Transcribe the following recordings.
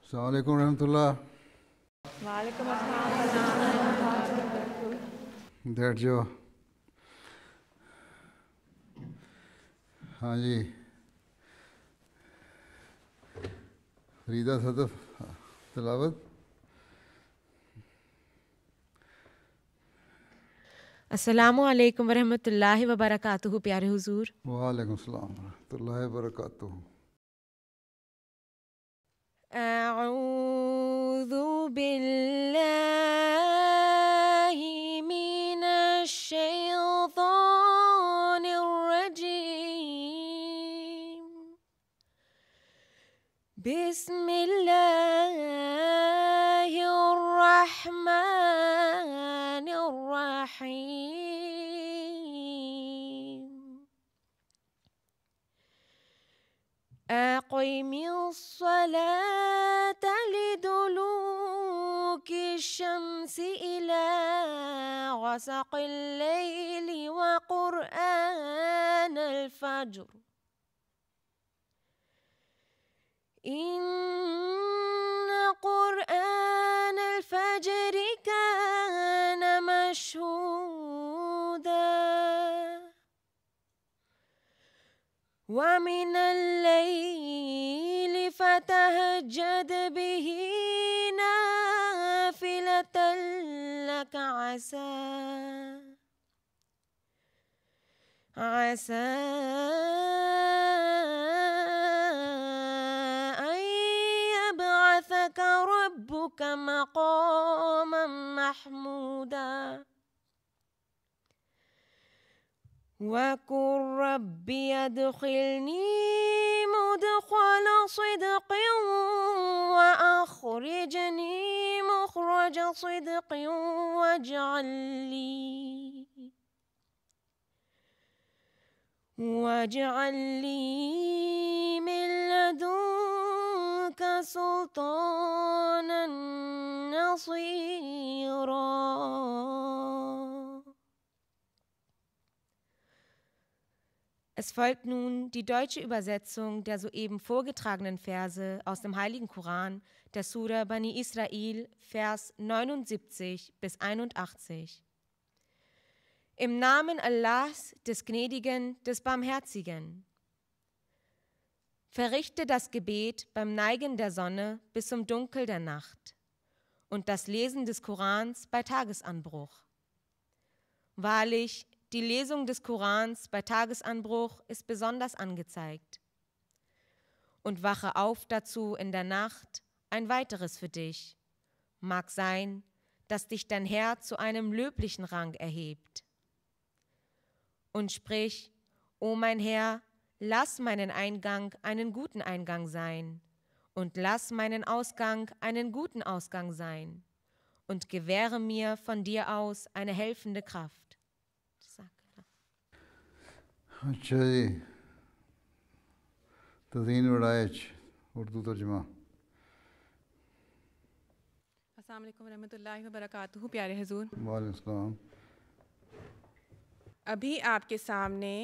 السلام علیکم ورحمۃ اللہ. وعلیکم السلام ورحمۃ اللہ وبرکاتہ. بیٹھ جاؤ. ہاں جی، فریدہ صدف تلاوت. السلام علیکم ورحمۃ اللہ وبرکاتہ. پیارے حضور. وعلیکم السلام ورحمۃ اللہ وبرکاتہ. اعوذ باللہ من الشیطان الرجیم. بسم اللہ الرحمن الرحیم. أقم الصلاة لدلوك الشمس إلى غسق الليل وقرآن الفجر إن قرآن الفجر كان مشهودا ومن الليل فتهجد به نافلة لك عسى أن يبعثك ربك مقاما محمودا وقل رب ادخلني مدخل صدق وأخرجني مخرج صدق واجعل لي من لدنك سلطانا نصيرا. Es folgt nun die deutsche Übersetzung der soeben vorgetragenen Verse aus dem Heiligen Koran, der Sura Bani Israel, Vers 79 bis 81. Im Namen Allahs, des Gnädigen, des Barmherzigen. Verrichte das Gebet beim Neigen der Sonne bis zum Dunkel der Nacht und das Lesen des Korans bei Tagesanbruch. Wahrlich, die Lesung des Korans bei Tagesanbruch ist besonders angezeigt. Und wache auf dazu in der Nacht, ein weiteres für dich. Mag sein, dass dich dein Herr zu einem löblichen Rang erhebt. Und sprich, o mein Herr, lass meinen Eingang einen guten Eingang sein und lass meinen Ausgang einen guten Ausgang sein und gewähre mir von dir aus eine helfende Kraft. اچھا جی، تزئین العرائج اردو ترجمہ. السلام علیکم ورحمۃ اللہ وبرکاتہ. پیارے حضور. وعلیکم السلام. ابھی آپ کے سامنے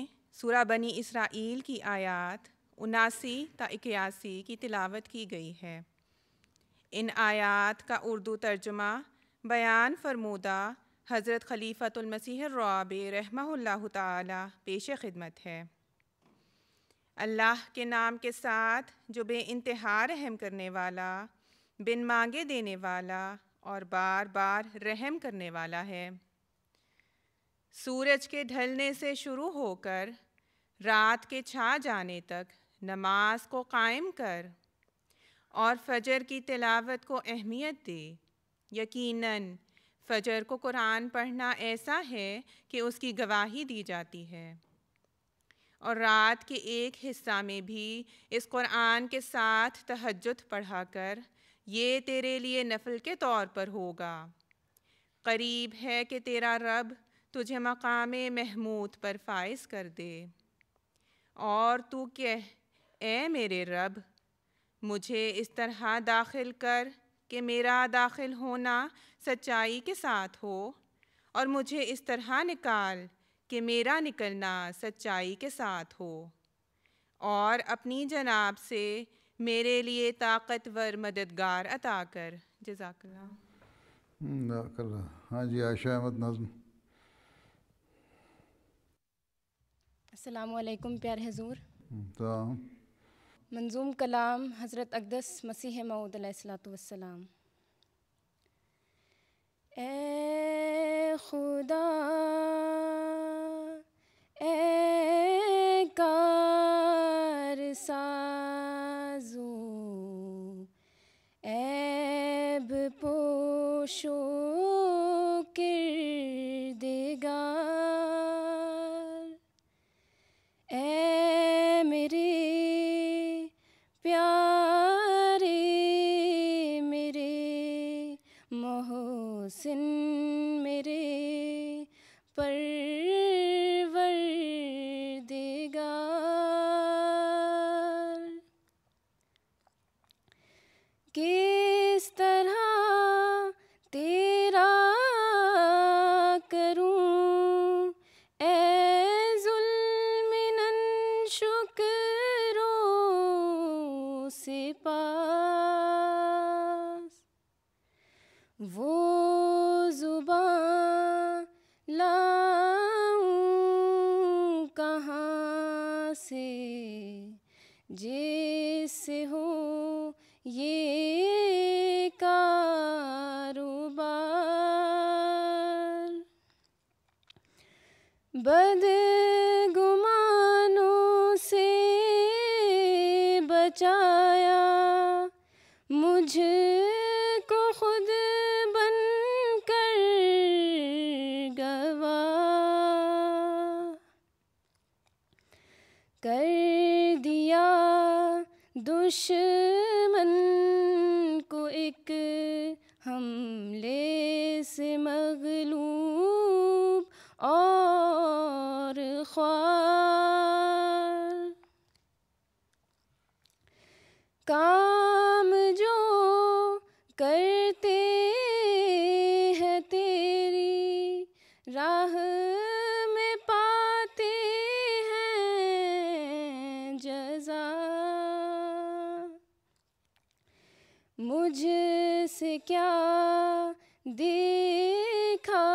سورہ بنی اسرائیل کی آیات 79 تا 81 کی تلاوت کی گئی ہے. ان آیات کا اردو ترجمہ بیان فرمودہ حضرت خلیفۃ المسیح الرابع رحمہ اللہ تعالی پیش خدمت ہے. اللہ کے نام کے ساتھ جو بے انتہا رحم کرنے والا، بن مانگے دینے والا اور بار بار رحم کرنے والا ہے. سورج کے ڈھلنے سے شروع ہو کر رات کے چھا جانے تک نماز کو قائم کر اور فجر کی تلاوت کو اہمیت دے. یقیناً فجر کو قرآن پڑھنا ایسا ہے کہ اس کی گواہی دی جاتی ہے، اور رات کے ایک حصہ میں بھی اس قرآن کے ساتھ تہجد پڑھا کر، یہ تیرے لیے نفل کے طور پر ہوگا. قریب ہے کہ تیرا رب تجھے مقام محمود پر فائز کر دے. اور تو کہہ، اے میرے رب، مجھے اس طرح داخل کر کہ میرا داخل ہونا سچائی کے ساتھ ہو، اور مجھے اس طرح نکال کہ میرا نکلنا سچائی کے ساتھ ہو، اور اپنی جناب سے میرے لیے طاقتور مددگار عطا کر. جزاک اللہ. جزاک اللہ. ہاں جی عائشہ احمد نظم. السلام علیکم پیارے حضور. تو منظوم کلام حضرت اقدس مسیح موعود علیہ الصلوۃ والسلام. اے خدا اے کار سازو عیب پوشو کردگار، اے میرے پیارے میرے محسن میرے پروردگار، کس طرح تیرا کروں اے ظلمن شکر و سپاس، وہ زباں لاؤں کہاں سے جس سے ہو یہ کاروبار، بدگمانوں سے بچایا مجھ کو خود بن کر گواہ، کر دیا دشمن کو ایک حملے سے مغلوب اور خوار، کام جو کرتے ہیں تیری راہ میں پاتے ہیں جزا، مجھ سے کیا دیکھا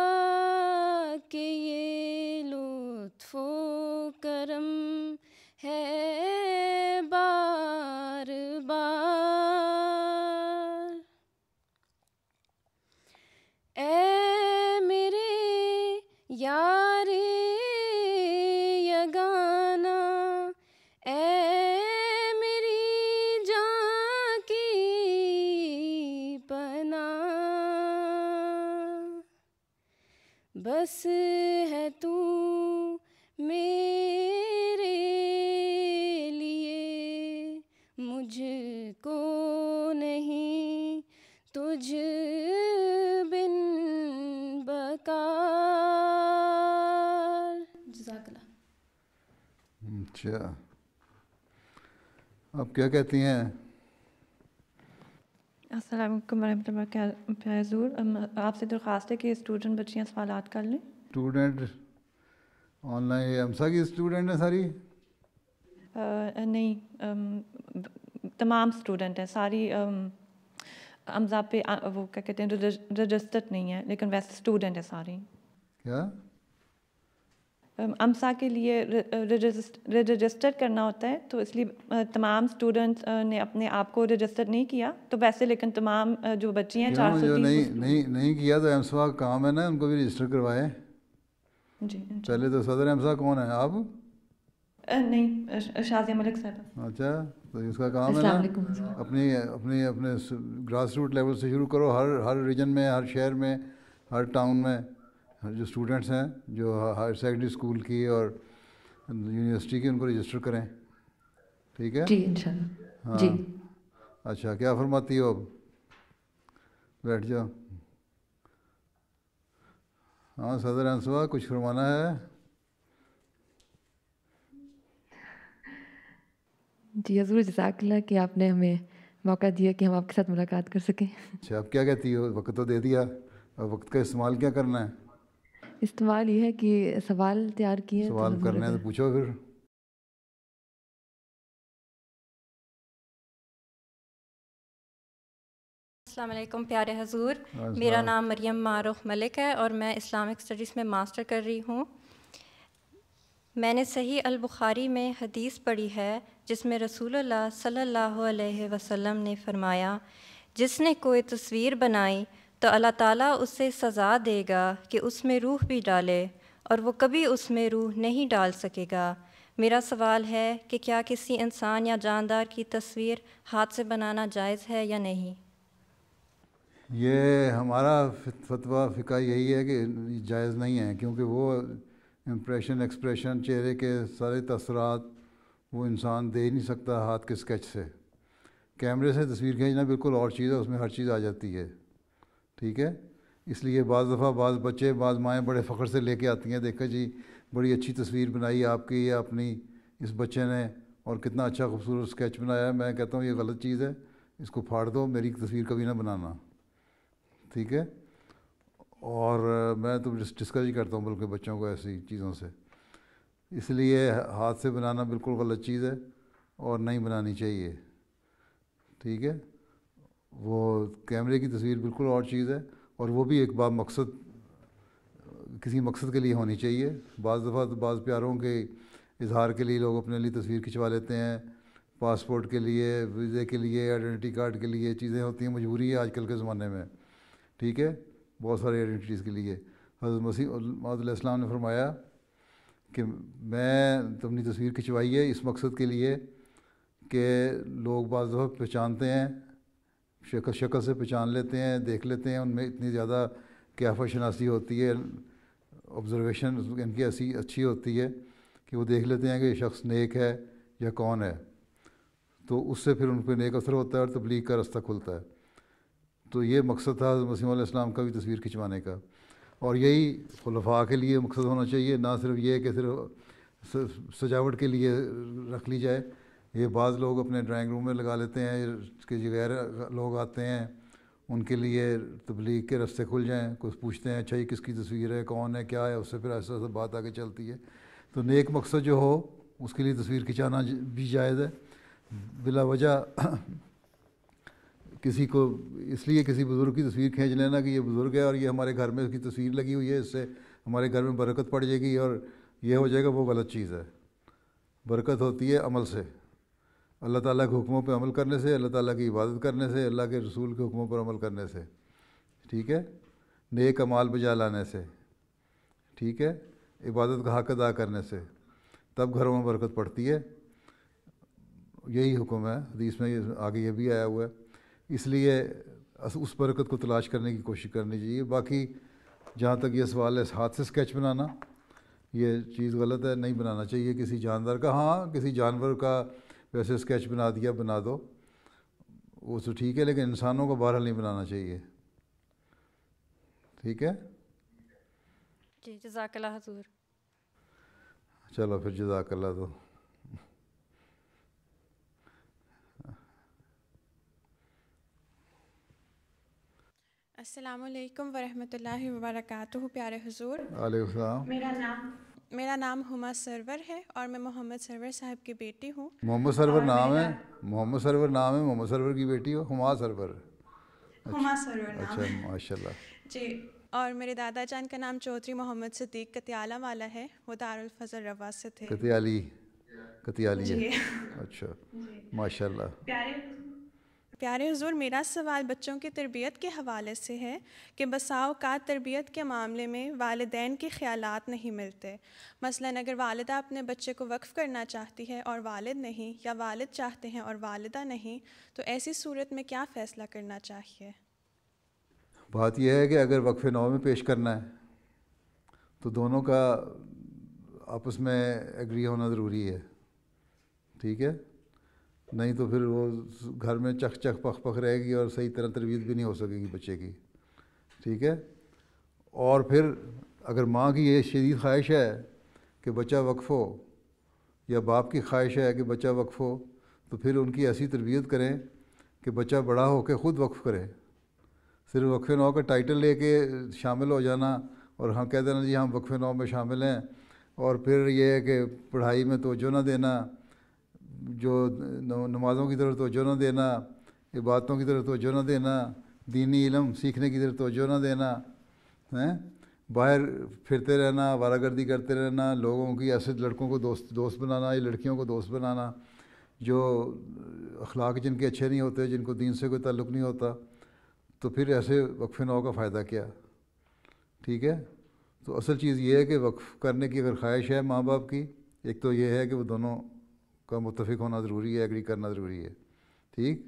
کہ یہ لطف و کرم ہے بار بار، اے میرے یار یگانہ، اے میری جاں کی پناہ، بس ہے تو میرے لیے، مجھ کو نہیں تجھ بن بکار. جزاک اللہ. اچھا آپ کیا کہتی ہیں؟ السلام علیکم ورحمۃ اللہ وبرکاتہ. پیارے حضور آپ سے درخواست ہے کہ اسٹوڈنٹ بچیاں سوالات کر لیں. اسٹوڈنٹ آن لائن یہ امسا کی اسٹوڈنٹ ہیں ساری؟ نہیں تمام اسٹوڈنٹ ہیں ساری. امزا پہ وہ کیا کہتے ہیں رجسٹرڈ نہیں ہے لیکن ویسے اسٹوڈنٹ ہے ساری. کیا امسا کے لیے رجسٹر کرنا ہوتا ہے تو اس لیے تمام اسٹوڈنٹس نے اپنے آپ کو رجسٹر نہیں کیا تو ویسے لیکن تمام جو بچی ہیں 430 جو نہیں کیا تو امسا کا کام ہے نا ان کو بھی رجسٹر کروائے. جی پہلے تو صدر امسا کون ہے آپ؟ نہیں شازیہ ملک صاحب. اچھا تو اس کا کام ہے نا اپنے گراس روٹ لیول سے شروع کرو، ہر ریجن میں، ہر شہر میں، ہر ٹاؤن میں جو اسٹوڈنٹس ہیں جو ہائر سیکنڈری اسکول کی اور یونیورسٹی کی ان کو رجسٹر کریں. ٹھیک ہے جی انشاءاللہ. ہاں جی اچھا کیا فرماتی ہو؟ اب بیٹھ جاؤ. ہاں صدر انصوا کچھ فرمانا ہے؟ جی حضور جزاک اللہ کہ آپ نے ہمیں موقع دیا کہ ہم آپ کے ساتھ ملاقات کر سکیں. اچھا اب کیا کہتی ہو؟ وقت تو دے دیا، اب وقت کا استعمال کیا کرنا ہے؟ استعمال یہ ہے کہ سوال تیار کیے سوال کرنے ہیں تو پوچھو پھر. السلام علیکم پیارے حضور، میرا نام مریم معروف ملک ہے اور میں اسلامک اسٹڈیز میں ماسٹر کر رہی ہوں۔ میں نے صحیح البخاری میں حدیث پڑھی ہے جس میں رسول اللہ صلی اللہ علیہ وسلم نے فرمایا، جس نے کوئی تصویر بنائی تو اللہ تعالیٰ اسے سزا دے گا کہ اس میں روح بھی ڈالے، اور وہ کبھی اس میں روح نہیں ڈال سکے گا۔ میرا سوال ہے کہ کیا کسی انسان یا جاندار کی تصویر ہاتھ سے بنانا جائز ہے یا نہیں؟ یہ ہمارا فتویٰ فقہ یہی ہے کہ جائز نہیں ہے، کیونکہ وہ امپریشن ایکسپریشن چہرے کے سارے تاثرات وہ انسان دے ہی نہیں سکتا ہاتھ کے اسکیچ سے۔ کیمرے سے تصویر کھینچنا بالکل اور چیز ہے، اس میں ہر چیز آ جاتی ہے، ٹھیک ہے۔ اس لیے بعض دفعہ بعض بچے بعض مائیں بڑے فخر سے لے کے آتی ہیں، دیکھا جی بڑی اچھی تصویر بنائی آپ کی یا اپنی اس بچے نے، اور کتنا اچھا خوبصورت اسکیچ بنایا ہے۔ میں کہتا ہوں یہ غلط چیز ہے، اس کو پھاڑ دو، میری تصویر کبھی نہ بنانا، ٹھیک ہے۔ اور میں تو ڈسکریج کرتا ہوں بلکہ بچوں کو ایسی چیزوں سے، اس لیے ہاتھ سے بنانا بالکل غلط چیز ہے اور نہیں بنانی چاہیے، ٹھیک ہے۔ وہ کیمرے کی تصویر بالکل اور چیز ہے، اور وہ بھی ایک مقصد کسی مقصد کے لیے ہونی چاہیے۔ بعض دفعہ تو بعض پیاروں کے اظہار کے لیے لوگ اپنے لیے تصویر کھنچوا لیتے ہیں، پاسپورٹ کے لیے، ویزے کے لیے، آئیڈینٹی کارڈ کے لیے چیزیں ہوتی ہیں، مجبوری ہے آج کل کے زمانے میں، ٹھیک ہے، بہت سارے آئیڈینٹیز کے لیے۔ حضرت مسیح موعود علیہ السلام نے فرمایا کہ میں اپنی تصویر کھنچوائی ہے اس مقصد کے لیے کہ لوگ بعض دفعہ پہچانتے ہیں، شکل سے پہچان لیتے ہیں، دیکھ لیتے ہیں، ان میں اتنی زیادہ قیافہ شناسی ہوتی ہے، آبزرویشن ان کی ایسی اچھی ہوتی ہے کہ وہ دیکھ لیتے ہیں کہ یہ شخص نیک ہے یا کون ہے، تو اس سے پھر ان پہ نیک اثر ہوتا ہے اور تبلیغ کا رستہ کھلتا ہے۔ تو یہ مقصد تھا حضرت مسیح علیہ السلام کا بھی تصویر کھنچوانے کا، اور یہی خلفاء کے لیے مقصد ہونا چاہیے، نہ صرف یہ کہ صرف سجاوٹ کے لیے رکھ لی جائے۔ یہ بعض لوگ اپنے ڈرائنگ روم میں لگا لیتے ہیں کہ غیر لوگ آتے ہیں ان کے لیے تبلیغ کے رستے کھل جائیں، کچھ پوچھتے ہیں اچھا یہ کس کی تصویر ہے، کون ہے، کیا ہے، اس سے پھر ایسا ایسا بات آگے چلتی ہے۔ تو نیک مقصد جو ہو اس کے لیے تصویر کھنچانا بھی جائز ہے۔ بلا وجہ کسی کو اس لیے کسی بزرگ کی تصویر کھینچ لینا کہ یہ بزرگ ہے اور یہ ہمارے گھر میں اس کی تصویر لگی ہوئی ہے، اس سے ہمارے گھر میں برکت پڑ جائے گی اور یہ ہو جائے گا، وہ غلط چیز ہے۔ برکت ہوتی ہے عمل سے، اللہ تعالیٰ کے حکموں پہ عمل کرنے سے، اللہ تعالیٰ کی عبادت کرنے سے، اللہ کے رسول کے حکموں پر عمل کرنے سے، ٹھیک ہے، نیک اعمال بجا لانے سے، ٹھیک ہے، عبادت کا حق ادا کرنے سے، تب گھروں میں برکت پڑتی ہے۔ یہی حکم ہے حدیث میں، آگے یہ بھی آیا ہوا ہے۔ اس لیے اس برکت کو تلاش کرنے کی کوشش کرنی چاہیے۔ باقی جہاں تک یہ سوال ہے ہاتھ سے اسکیچ بنانا، یہ چیز غلط ہے، نہیں بنانا چاہیے کسی جاندار کا۔ ہاں کسی جانور کا ویسے اسکیچ بنا دیا، بنا دو، وہ تو ٹھیک ہے، لیکن انسانوں کو بہرحال نہیں بنانا چاہیے، ٹھیک ہے۔ جی جزاک اللہ حضور۔ چلو پھر جزاک اللہ۔ تو السلام علیکم ورحمۃ اللہ وبرکاتہ، پیارے حضور۔ وعلیکم السلام۔ میرا نام ہما سرور ہے اور میں محمد سرور صاحب کی بیٹی ہوں۔ محمد سرور نام ہے، محمد سرور نام ہے، محمد سرور کی بیٹی ہو، ہما سرور؟ ہما سرور نام اچھا، ماشاء اللہ جی۔ اور میرے دادا جان کا نام چودھری محمد صدیق کتیالہ والا ہے، وہ دارالفضل رواس سے تھے۔ کتیالی ہے، اچھا، ماشاء اللہ۔ پیارے حضور، میرا سوال بچوں کی تربیت کے حوالے سے ہے کہ بسا اوقات تربیت کے معاملے میں والدین کے خیالات نہیں ملتے۔ مثلاً اگر والدہ اپنے بچے کو وقف کرنا چاہتی ہے اور والد نہیں، یا والد چاہتے ہیں اور والدہ نہیں، تو ایسی صورت میں کیا فیصلہ کرنا چاہیے؟ بات یہ ہے کہ اگر وقف نو میں پیش کرنا ہے تو دونوں کا آپس میں ایگری ہونا ضروری ہے، ٹھیک ہے، نہیں تو پھر وہ گھر میں چخ چخ پخ پخ رہے گی اور صحیح طرح تربیت بھی نہیں ہو سکے گی بچے کی، ٹھیک ہے۔ اور پھر اگر ماں کی یہ شدید خواہش ہے کہ بچہ وقف ہو، یا باپ کی خواہش ہے کہ بچہ وقف ہو، تو پھر ان کی ایسی تربیت کریں کہ بچہ بڑا ہو کے خود وقف کرے۔ صرف وقف نو کا ٹائٹل لے کے شامل ہو جانا اور ہم کہہ دینا جی ہم وقف نو میں شامل ہیں، اور پھر یہ ہے کہ پڑھائی میں توجہ نہ دینا، جو نمازوں کی طرف توجہ نہ دینا، عبادتوں کی طرف توجہ نہ دینا، دینی علم سیکھنے کی طرف توجہ نہ دینا ہیں، باہر پھرتے رہنا، آوارہ گردی کرتے رہنا، لوگوں کی ایسے لڑکوں کو دوست بنانا یا لڑکیوں کو دوست بنانا جو اخلاق جن کے اچھے نہیں ہوتے، جن کو دین سے کوئی تعلق نہیں ہوتا، تو پھر ایسے وقف نو کا فائدہ کیا؟ ٹھیک ہے. تو اصل چیز یہ ہے کہ وقف کرنے کی اگر خواہش ہے ماں باپ کی، ایک تو یہ ہے کہ وہ دونوں کا متفق ہونا ضروری ہے، ایگری کرنا ضروری ہے، ٹھیک،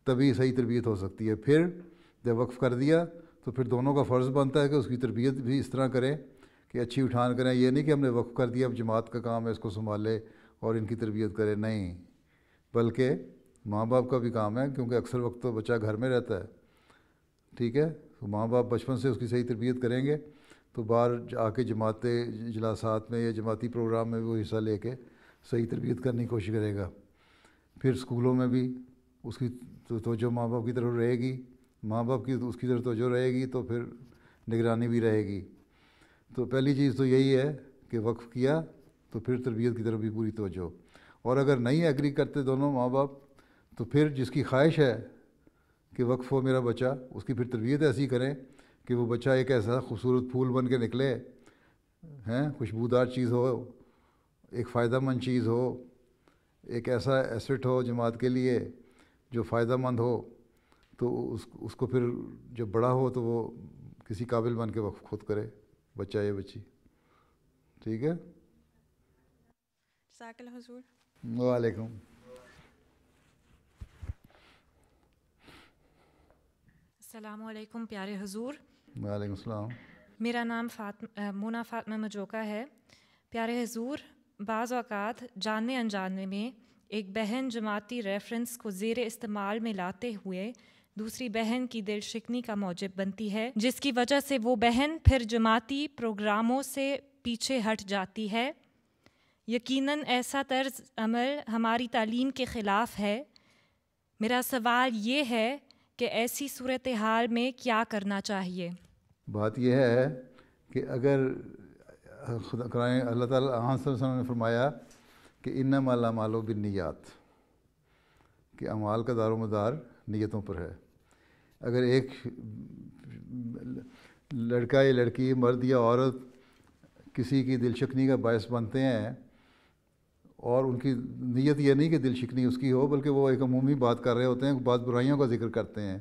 تبھی صحیح تربیت ہو سکتی ہے. پھر جب وقف کر دیا تو پھر دونوں کا فرض بنتا ہے کہ اس کی تربیت بھی اس طرح کریں کہ اچھی اٹھان کریں. یہ نہیں کہ ہم نے وقف کر دیا اب جماعت کا کام ہے اس کو سنبھالے اور ان کی تربیت کرے، نہیں، بلکہ ماں باپ کا بھی کام ہے، کیونکہ اکثر وقت تو بچہ گھر میں رہتا ہے. ٹھیک ہے. تو ماں باپ بچپن سے اس کی صحیح تربیت کریں گے تو باہر آ کے جماعتیں اجلاسات میں یا جماعتی پروگرام میں وہ حصہ لے کے صحیح تربیت کرنے کی کوشش کرے گا. پھر اسکولوں میں بھی اس کی توجہ ماں باپ کی طرف رہے گی، ماں باپ کی اس کی طرف توجہ رہے گی تو پھر نگرانی بھی رہے گی. تو پہلی چیز تو یہی ہے کہ وقف کیا تو پھر تربیت کی طرف بھی پوری توجہ. اور اگر نہیں ایگری کرتے دونوں ماں باپ تو پھر جس کی خواہش ہے کہ وقف ہو میرا بچہ، اس کی پھر تربیت ایسی کریں کہ وہ بچہ ایک ایسا خوبصورت پھول بن کے نکلے ہیں، خوشبودار چیز ہو، ایک فائدہ مند چیز ہو، ایک ایسا ایسٹ ہو جماعت کے لیے جو فائدہ مند ہو. تو اس کو پھر جب بڑا ہو تو وہ کسی قابل بن کے وقف خود کرے، بچہ یا بچی. ٹھیک ہے. جزاک اللہ حضور. وعلیکم. السلام علیکم پیارے حضور. وعلیکم السلام. میرا نام مونا فاطمہ مجوکا ہے. پیارے حضور، بعض اوقات جاننے انجاننے میں ایک بہن جماعتی ریفرنس کو زیر استعمال میں لاتے ہوئے دوسری بہن کی دل شکنی کا موجب بنتی ہے، جس کی وجہ سے وہ بہن پھر جماعتی پروگراموں سے پیچھے ہٹ جاتی ہے. یقیناً ایسا طرز عمل ہماری تعلیم کے خلاف ہے. میرا سوال یہ ہے کہ ایسی صورتحال میں کیا کرنا چاہیے؟ بات یہ ہے کہ اگر اللہ تعالیٰ صلی اللہ علیہ وسلم نے فرمایا کہ انما الاعمال بالنیات، کہ اعمال کا دار و مدار نیتوں پر ہے. اگر ایک لڑکا یا لڑکی، مرد یا عورت کسی کی دل شکنی کا باعث بنتے ہیں اور ان کی نیت یہ نہیں کہ دل شکنی اس کی ہو، بلکہ وہ ایک عمومی بات کر رہے ہوتے ہیں، بعض برائیوں کا ذکر کرتے ہیں،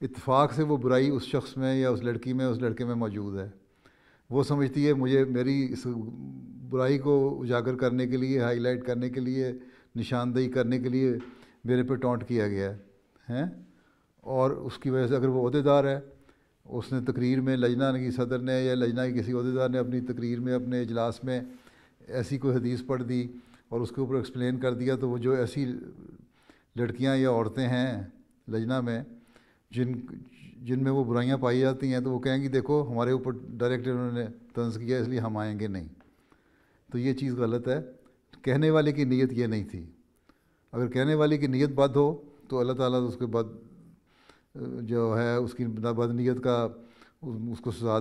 اتفاق سے وہ برائی اس شخص میں یا اس لڑکی میں، اس لڑکے میں موجود ہے. وہ سمجھتی ہے میری اس برائی کو اجاگر کرنے کے لیے، ہائی لائٹ کرنے کے لیے، نشاندہی کرنے کے لیے میرے پہ ٹونٹ کیا گیا ہے. اور اس کی وجہ سے اگر وہ عہدیدار ہے، اس نے تقریر میں لجنہ کی صدر نے یا لجنہ کی کسی عہدیدار نے اپنی تقریر میں، اپنے اجلاس میں ایسی کوئی حدیث پڑھ دی اور اس کے اوپر ایکسپلین کر دیا، تو وہ جو ایسی لڑکیاں یا عورتیں ہیں لجنہ میں جن میں وہ برائیاں پائی جاتی ہیں، تو وہ کہیں گی دیکھو ہمارے اوپر ڈائریکٹ انہوں نے طنز کیا اس لیے ہم آئیں گے نہیں. تو یہ چیز غلط ہے. کہنے والے کی نیت یہ نہیں تھی. اگر کہنے والے کی نیت بد ہو تو اللہ تعالیٰ اس کے بعد جو ہے اس کی بد نیت کا اس کو سزا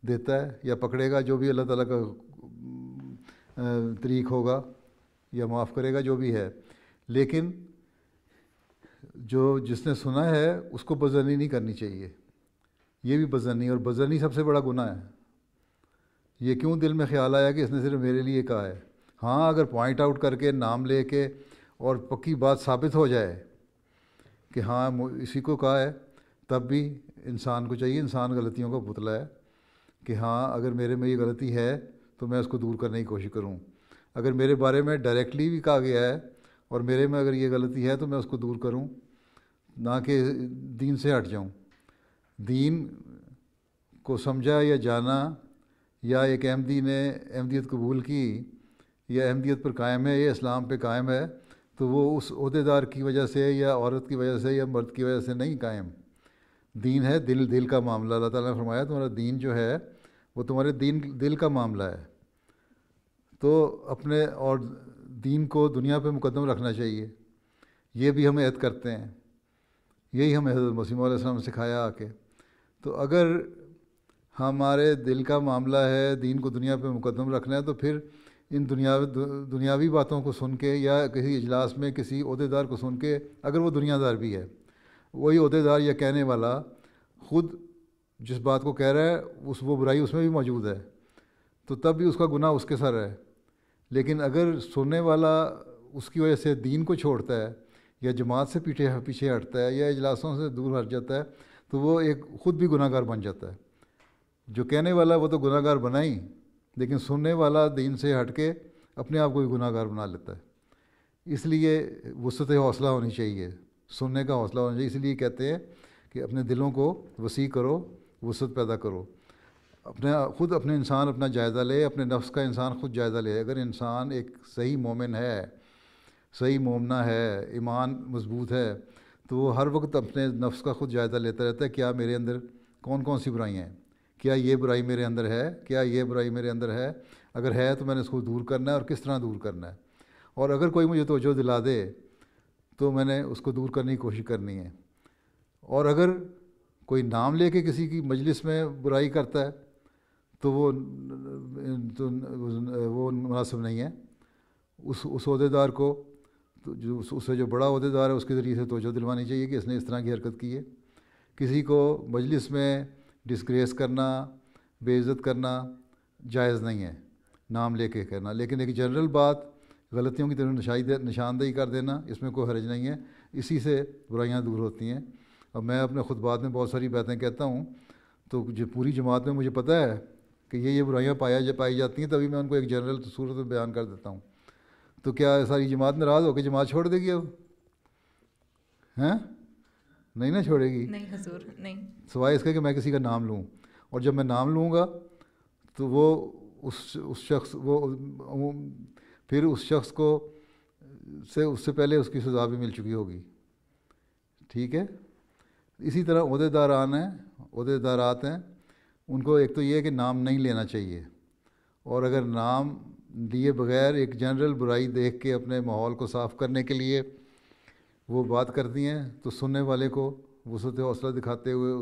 دیتا ہے یا پکڑے گا، جو بھی اللہ تعالیٰ کا طریق ہوگا، یا معاف کرے گا جو بھی ہے. لیکن جس نے سنا ہے اس کو بدظنی نہیں کرنی چاہیے. یہ بھی بدظنی، اور بدظنی سب سے بڑا گناہ ہے. یہ کیوں دل میں خیال آیا کہ اس نے صرف میرے لیے کہا ہے؟ ہاں، اگر پوائنٹ آؤٹ کر کے نام لے کے اور پکی بات ثابت ہو جائے کہ ہاں اسی کو کہا ہے، تب بھی انسان کو چاہیے، انسان غلطیوں کا پتلا ہے، کہ ہاں اگر میرے میں یہ غلطی ہے تو میں اس کو دور کرنے کی کوشش کروں. اگر میرے بارے میں ڈائریکٹلی بھی کہا گیا ہے اور میرے میں اگر یہ غلطی ہے تو میں اس کو دور کروں، نہ کہ دین سے ہٹ جاؤں. دین کو سمجھا یا جانا، یا ایک احمدی نے احمدیت قبول کی یا احمدیت پر قائم ہے یا اسلام پہ قائم ہے، تو وہ اس عہدیدار کی وجہ سے یا عورت کی وجہ سے یا مرد کی وجہ سے نہیں قائم. دین ہے دل کا معاملہ. اللہ تعالیٰ نے فرمایا تمہارا دین جو ہے وہ تمہارے دل کا معاملہ ہے. تو اپنے اور دین کو دنیا پہ مقدم رکھنا چاہیے. یہ بھی ہم عہد کرتے ہیں، یہی ہمیں حضرت مسیح علیہ السلام نے سکھایا آ کے. تو اگر ہمارے دل کا معاملہ ہے دین کو دنیا پہ مقدم رکھنا ہے، تو پھر ان دنیاوی باتوں کو سن کے یا کسی اجلاس میں کسی عہدیدار کو سن کے، اگر وہ دنیا دار بھی ہے، وہی عہدیدار یا کہنے والا خود جس بات کو کہہ رہا ہے وہ برائی اس میں بھی موجود ہے، تو تب بھی اس کا گناہ اس کے سر ہے. لیکن اگر سننے والا اس کی وجہ سے دین کو چھوڑتا ہے یا جماعت سے پیچھے ہٹتا ہے یا اجلاسوں سے دور ہٹ جاتا ہے تو وہ ایک خود بھی گناہ گار بن جاتا ہے. جو کہنے والا وہ تو گناہ گار بنا ہی، لیکن سننے والا دین سے ہٹ کے اپنے آپ کو بھی گناہ گار بنا لیتا ہے. اس لیے وسعت حوصلہ ہونی چاہیے، سننے کا حوصلہ ہونا چاہیے. اس لیے کہتے ہیں کہ اپنے دلوں کو وسیع کرو، وسعت پیدا کرو. خود اپنے انسان اپنا جائزہ لے، اپنے نفس کا انسان خود جائزہ لے. اگر انسان ایک صحیح مومن ہے، صحیح مومنہ ہے، ایمان مضبوط ہے، تو وہ ہر وقت اپنے نفس کا خود جائزہ لیتا رہتا ہے. کیا میرے اندر کون کون سی برائیاں ہیں، کیا یہ برائی میرے اندر ہے، کیا یہ برائی میرے اندر ہے، اگر ہے تو میں نے اس کو دور کرنا ہے اور کس طرح دور کرنا ہے. اور اگر کوئی مجھے توجہ دلا دے تو میں نے اس کو دور کرنے کی کوشش کرنی ہے. اور اگر کوئی نام لے کے کسی کی مجلس میں برائی کرتا ہے تو وہ مناسب نہیں ہے. اس عہدیدار کو اس سے جو بڑا عہدیدار ہے اس کے ذریعے سے توجہ دلوانی چاہیے کہ اس نے اس طرح کی حرکت کی ہے. کسی کو مجلس میں ڈسگریس کرنا، بے عزت کرنا جائز نہیں ہے، نام لے کے کرنا. لیکن ایک جنرل بات غلطیوں کی طرف نشاندہی کر دینا، اس میں کوئی حرج نہیں ہے. اسی سے برائیاں دور ہوتی ہیں. اب میں اپنے خطبات میں بہت ساری باتیں کہتا ہوں تو جو پوری جماعت میں مجھے پتہ ہے کہ یہ برائیاں پائی جاتی ہیں، تبھی میں ان کو ایک جنرل صورت میں بیان کر دیتا ہوں. تو کیا ساری جماعت ناراض ہو کے جماعت چھوڑ دے گی اب؟ ہیں؟ نہیں نہ چھوڑے گی. نہیں حضور، نہیں. سوائے اس کے کہ میں کسی کا نام لوں، اور جب میں نام لوں گا تو وہ اس شخص پھر اس شخص کو اس سے پہلے اس کی سزا بھی مل چکی ہوگی. ٹھیک ہے. اسی طرح عہدیدارات ہیں، ان کو ایک تو یہ ہے کہ نام نہیں لینا چاہیے، اور اگر نام لیے بغیر ایک جنرل برائی دیکھ کے اپنے ماحول کو صاف کرنے کے لیے وہ بات کرتی ہیں تو سننے والے کو وسعت حوصلہ دکھاتے ہوئے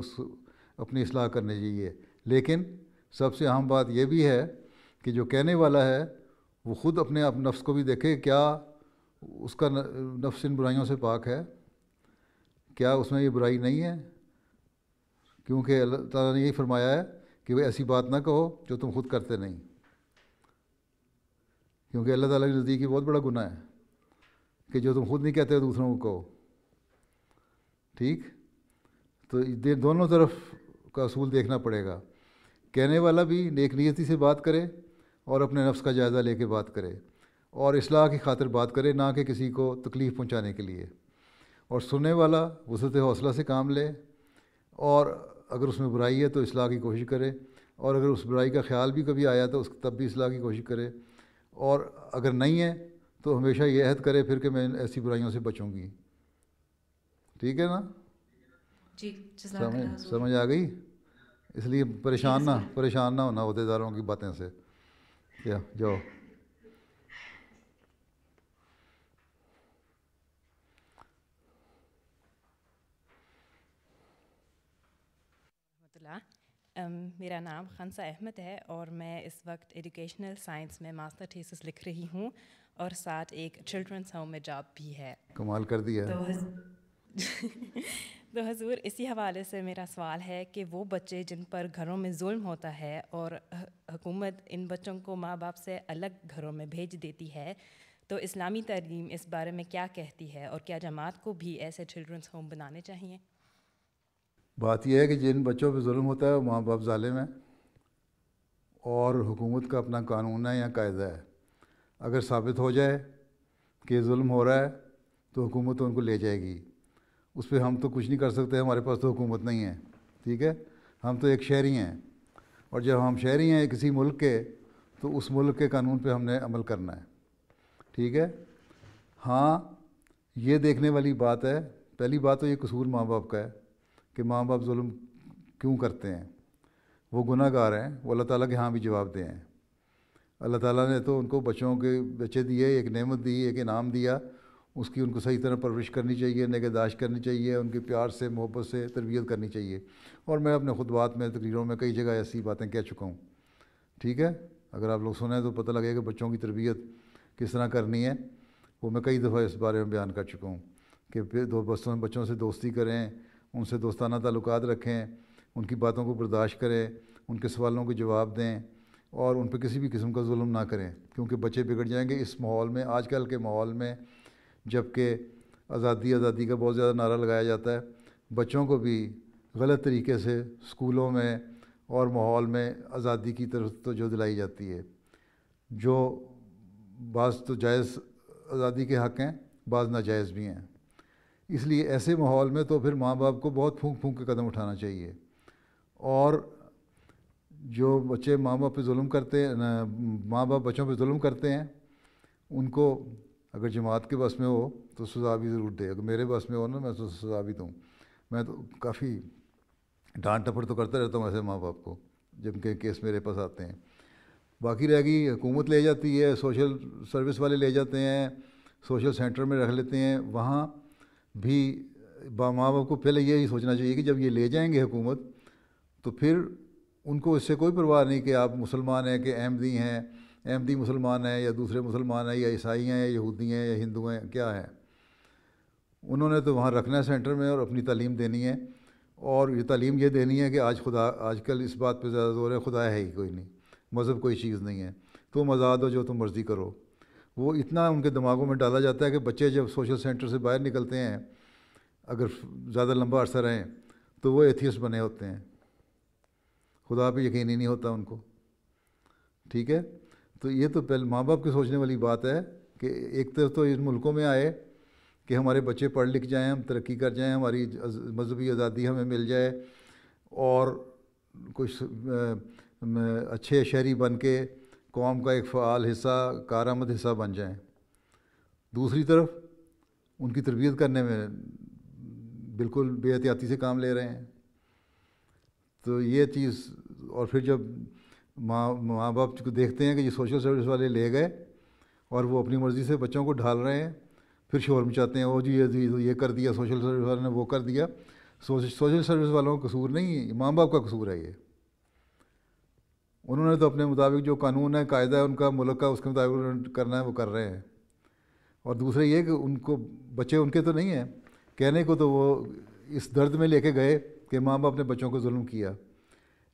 اپنی اصلاح کرنی چاہیے. لیکن سب سے اہم بات یہ بھی ہے کہ جو کہنے والا ہے وہ خود اپنے نفس کو بھی دیکھے، کیا اس کا نفس ان برائیوں سے پاک ہے، کیا اس میں یہ برائی نہیں ہے. کیونکہ اللہ تعالیٰ نے یہی فرمایا ہے کہ وہ ایسی بات نہ کہو جو تم خود کرتے نہیں، کیونکہ اللہ تعالیٰ کے نزدیک یہ بہت بڑا گناہ ہے کہ جو تم خود نہیں کہتے دوسروں کو کہو. ٹھیک. تو دونوں طرف کا اصول دیکھنا پڑے گا. کہنے والا بھی نیک نیتی سے بات کرے اور اپنے نفس کا جائزہ لے کے بات کرے اور اصلاح کی خاطر بات کرے، نہ کہ کسی کو تکلیف پہنچانے کے لیے. اور سننے والا وسعت حوصلہ سے کام لے، اور اگر اس میں برائی ہے تو اصلاح کی کوشش کرے، اور اگر اس برائی کا خیال بھی کبھی آیا تو تب بھی اصلاح کی کوشش کرے، اور اگر نہیں ہے تو ہمیشہ یہ عہد کرے پھر کہ میں ایسی برائیوں سے بچوں گی. ٹھیک ہے نا؟ جی. سمجھ آ گئی؟ اس لیے پریشان نہ ہونا عہدیداروں کی باتیں سے. کیا جاؤ. میرا نام خنسا احمد ہے اور میں اس وقت ایجوکیشنل سائنس میں ماسٹر تھیسس لکھ رہی ہوں، اور ساتھ ایک چلڈرنس ہوم میں جاب بھی ہے. کمال کر دیا. تو حضور اسی حوالے سے میرا سوال ہے کہ وہ بچے جن پر گھروں میں ظلم ہوتا ہے اور حکومت ان بچوں کو ماں باپ سے الگ گھروں میں بھیج دیتی ہے، تو اسلامی تعلیم اس بارے میں کیا کہتی ہے، اور کیا جماعت کو بھی ایسے چلڈرنس ہوم بنانے چاہیے؟ بات یہ ہے کہ جن بچوں پہ ظلم ہوتا ہے وہ ماں باپ ظالم ہیں، اور حکومت کا اپنا قانون ہے یا قاعدہ ہے. اگر ثابت ہو جائے کہ ظلم ہو رہا ہے تو حکومت ان کو لے جائے گی. اس پہ ہم تو کچھ نہیں کر سکتے، ہمارے پاس تو حکومت نہیں ہے. ٹھیک ہے. ہم تو ایک شہری ہیں، اور جب ہم شہری ہیں کسی ملک کے تو اس ملک کے قانون پہ ہم نے عمل کرنا ہے. ٹھیک ہے. ہاں یہ دیکھنے والی بات ہے، پہلی بات تو یہ قصور ماں باپ کا ہے کہ ماں باپ ظلم کیوں کرتے ہیں. وہ گناہ گار ہیں، وہ اللہ تعالیٰ کے ہاں بھی جواب دے ہیں. اللہ تعالیٰ نے تو ان کو بچوں کے بچے دیے، ایک نعمت دی، ایک انعام دیا. اس کی ان کو صحیح طرح پرورش کرنی چاہیے، نگہداشت کرنی چاہیے، ان کے پیار سے محبت سے تربیت کرنی چاہیے. اور میں اپنے خطبات میں تقریروں میں کئی جگہ ایسی باتیں کہہ چکا ہوں. ٹھیک ہے. اگر آپ لوگ سنیں تو پتہ لگے کہ بچوں کی تربیت کس طرح کرنی ہے، وہ میں کئی دفعہ اس بارے میں بیان کر چکا ہوں. کہ پھر بچوں سے دوستی کریں, ان سے دوستانہ تعلقات رکھیں, ان کی باتوں کو برداشت کریں, ان کے سوالوں کے جواب دیں اور ان پہ کسی بھی قسم کا ظلم نہ کریں, کیونکہ بچے بگڑ جائیں گے اس ماحول میں, آج کل کے ماحول میں جب کہ آزادی کا بہت زیادہ نعرہ لگایا جاتا ہے. بچوں کو بھی غلط طریقے سے اسکولوں میں اور ماحول میں آزادی کی طرف توجہ دلائی جاتی ہے, جو بعض تو جائز آزادی کے حق ہیں, بعض ناجائز بھی ہیں. اس لیے ایسے ماحول میں تو پھر ماں باپ کو بہت پھونک کے قدم اٹھانا چاہیے. اور جو بچے ماں باپ پہ ظلم کرتے ہیں, ماں باپ بچوں پہ ظلم کرتے ہیں, ان کو اگر جماعت کے بس میں ہو تو سزا بھی ضرور دے. اگر میرے بس میں ہو نا, میں تو سزا بھی دوں. میں تو کافی ڈانٹ ٹپڑ تو کرتا رہتا ہوں ایسے ماں باپ کو جب کہ کیس میرے پاس آتے ہیں. باقی رہ گئی حکومت لے جاتی ہے, سوشل سروس والے لے جاتے ہیں, سوشل سینٹر میں رکھ لیتے ہیں. وہاں بھی ماں باپ کو پہلے یہی سوچنا چاہیے کہ جب یہ لے جائیں گے حکومت تو پھر ان کو اس سے کوئی پرواہ نہیں کہ آپ مسلمان ہیں کہ احمدی مسلمان ہیں یا دوسرے مسلمان ہیں یا عیسائی ہیں یا یہودی ہیں یا ہندو ہیں, کیا ہے. انہوں نے تو وہاں رکھنا ہے سینٹر میں اور اپنی تعلیم دینی ہے. اور یہ تعلیم یہ دینی ہے کہ آج کل اس بات پہ زیادہ زور ہے خدا ہے ہی کوئی نہیں, مذہب کوئی چیز نہیں ہے, تم آزاد ہو جو تم مرضی کرو. وہ اتنا ان کے دماغوں میں ڈالا جاتا ہے کہ بچے جب سوشل سینٹر سے باہر نکلتے ہیں, اگر زیادہ لمبا عرصہ رہیں تو وہ ایتھیسٹ بنے ہوتے ہیں, خدا پہ یقین ہی نہیں ہوتا ان کو. ٹھیک ہے, تو یہ تو پہلے ماں باپ کے سوچنے والی بات ہے کہ ایک طرف تو ان ملکوں میں آئے کہ ہمارے بچے پڑھ لکھ جائیں, ہم ترقی کر جائیں, ہماری مذہبی آزادی ہمیں مل جائے اور کچھ اچھے شہری بن کے قوم کا ایک فعال حصہ, کارآمد حصہ بن جائیں. دوسری طرف ان کی تربیت کرنے میں بالکل بے احتیاطی سے کام لے رہے ہیں. تو یہ چیز, اور پھر جب ماں باپ کو دیکھتے ہیں کہ یہ سوشل سروس والے لے گئے اور وہ اپنی مرضی سے بچوں کو ڈھال رہے ہیں, پھر شور مچاتے ہیں, او جی یہ کر دیا سوشل سروس والوں نے, وہ کر دیا. سوشل سروس والوں کا قصور نہیں, ماں باپ کا قصور ہے. یہ انہوں نے تو اپنے مطابق جو قانون ہے, قاعدہ ہے ان کا ملک کا, اس کے مطابق کرنا ہے, وہ کر رہے ہیں. اور دوسرا یہ کہ ان کو بچے ان کے تو نہیں ہیں, کہنے کو تو وہ اس درد میں لے کے گئے کہ ماں باپ نے بچوں کو ظلم کیا,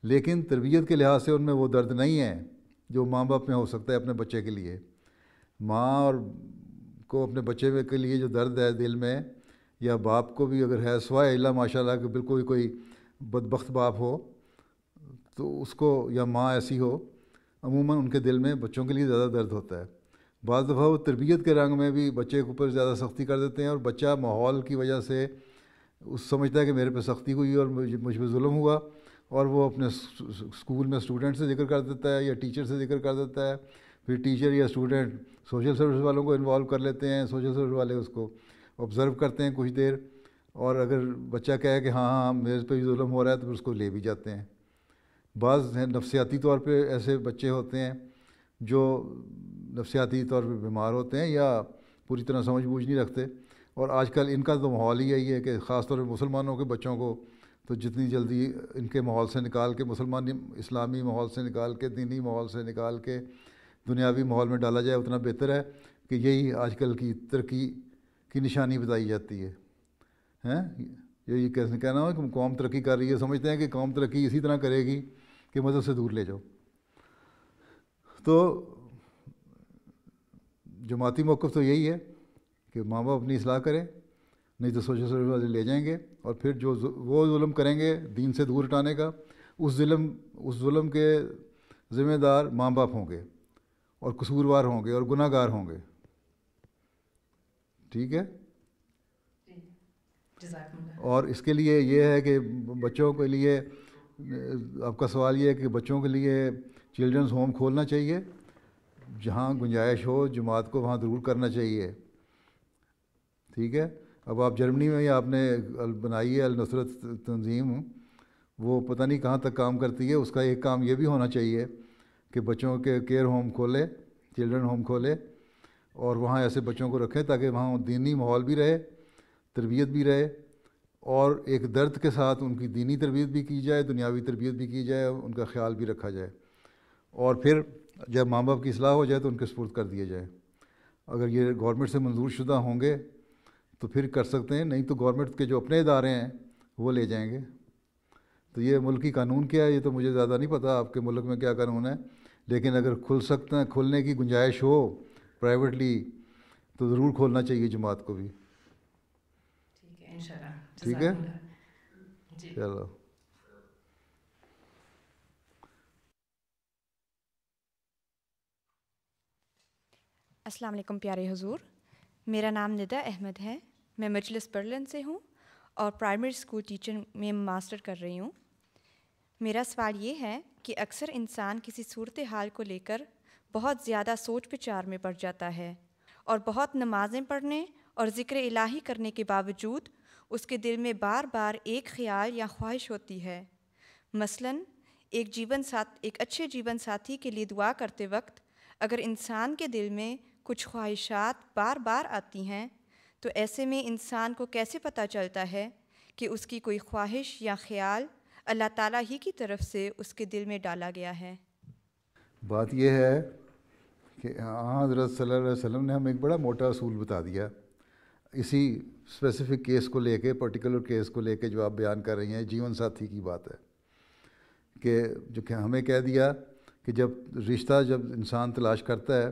لیکن تربیت کے لحاظ سے ان میں وہ درد نہیں ہے جو ماں باپ میں ہو سکتا ہے اپنے بچے کے لیے. ماں اور کو اپنے بچے کے لیے جو درد ہے دل میں, یا باپ کو بھی اگر ہے, سوائے اللہ ماشاء اللہ کہ بالکل کوئی بدبخت باپ ہو تو اس کو, یا ماں ایسی ہو, عموماً ان کے دل میں بچوں کے لیے زیادہ درد ہوتا ہے. بعض دفعہ وہ تربیت کے رنگ میں بھی بچے کے اوپر زیادہ سختی کر دیتے ہیں, اور بچہ ماحول کی وجہ سے سمجھتا ہے کہ میرے پہ سختی ہوئی اور مجھ پہ ظلم ہوا, اور وہ اپنے اسکول میں اسٹوڈنٹ سے ذکر کر دیتا ہے یا ٹیچر سے ذکر کر دیتا ہے. پھر ٹیچر یا اسٹوڈنٹ سوشل سروس والوں کو انوالو کر لیتے ہیں, سوشل سروس والے اس کو آبزرو کرتے ہیں کچھ دیر, اور اگر بچہ کہے کہ ہاں میرے پہ بھی ظلم ہو رہا ہے تو پھر اس کو لے بھی جاتے ہیں. بعض نفسیاتی طور پہ ایسے بچے ہوتے ہیں جو نفسیاتی طور پہ بیمار ہوتے ہیں یا پوری طرح سمجھ بوجھ نہیں رکھتے, اور آج کل ان کا تو ماحول ہی یہی ہے کہ خاص طور پہ مسلمانوں کے بچوں کو تو جتنی جلدی ان کے ماحول سے نکال کے, اسلامی ماحول سے نکال کے, دینی ماحول سے نکال کے دنیاوی ماحول میں ڈالا جائے اتنا بہتر ہے, کہ یہی آج کل کی ترقی کی نشانی بتائی جاتی ہے. یہی کیسے کہنا ہو کہ قوم ترقی کر رہی ہے, سمجھتے ہیں کہ قوم ترقی اسی طرح کرے گی کہ مذہب سے دور لے جاؤ. تو جماعتی موقف تو یہی ہے کہ ماں باپ اپنی اصلاح کریں, نہیں تو سوشل سروس والے لے جائیں گے, اور پھر جو وہ ظلم کریں گے دین سے دور ہٹانے کا, اس ظلم کے ذمہ دار ماں باپ ہوں گے اور قصوروار ہوں گے اور گناہ گار ہوں گے. ٹھیک ہے. اور اس کے لیے یہ ہے کہ بچوں کے لیے, آپ کا سوال یہ ہے کہ بچوں کے لیے چلڈرنز ہوم کھولنا چاہیے, جہاں گنجائش ہو جماعت کو وہاں ضرور کرنا چاہیے. ٹھیک ہے. اب آپ جرمنی میں آپ نے بنائی ہے النصرت تنظیم, وہ پتہ نہیں کہاں تک کام کرتی ہے. اس کا ایک کام یہ بھی ہونا چاہیے کہ بچوں کے کیئر ہوم کھولے, چلڈرن ہوم کھولے, اور وہاں ایسے بچوں کو رکھیں تاکہ وہاں دینی ماحول بھی رہے, تربیت بھی رہے, اور ایک درد کے ساتھ ان کی دینی تربیت بھی کی جائے, دنیاوی تربیت بھی کی جائے, ان کا خیال بھی رکھا جائے, اور پھر جب ماں باپ کی اصلاح ہو جائے تو ان کے سپرد کر دیے جائے. اگر یہ گورنمنٹ سے منظور شدہ ہوں گے تو پھر کر سکتے ہیں, نہیں تو گورنمنٹ کے جو اپنے ادارے ہیں وہ لے جائیں گے. تو یہ ملکی قانون کیا ہے یہ تو مجھے زیادہ نہیں پتہ آپ کے ملک میں کیا قانون ہے, لیکن اگر کھل سکتے ہیں, کھولنے کی گنجائش ہو پرائیویٹلی تو ضرور کھولنا چاہیے جماعت کو بھی. ٹھیک ہے انشاءاللہ. ٹھیک ہے, چلو. السلام علیکم پیارے حضور, میرا نام ندا احمد ہے. میں مجلس برلن سے ہوں اور پرائمری اسکول ٹیچر میں ماسٹر کر رہی ہوں. میرا سوال یہ ہے کہ اکثر انسان کسی صورتحال کو لے کر بہت زیادہ سوچ بچار میں پڑ جاتا ہے اور بہت نمازیں پڑھنے اور ذکر الہی کرنے کے باوجود اس کے دل میں بار بار ایک خیال یا خواہش ہوتی ہے. مثلاً ایک اچھے جیون ساتھی کے لیے دعا کرتے وقت اگر انسان کے دل میں کچھ خواہشات بار بار آتی ہیں تو ایسے میں انسان کو کیسے پتہ چلتا ہے کہ اس کی کوئی خواہش یا خیال اللہ تعالیٰ ہی کی طرف سے اس کے دل میں ڈالا گیا ہے؟ بات یہ ہے کہ حضرت صلی اللہ علیہ وسلم نے ہمیں ایک بڑا موٹا اصول بتا دیا اسی اسپیسیفک کیس کو لے کے, پرٹیکولر کیس کو لے کے جو آپ بیان کر رہی ہیں, جیون ساتھی کی بات ہے, کہ جو کہ ہمیں کہہ دیا کہ جب انسان تلاش کرتا ہے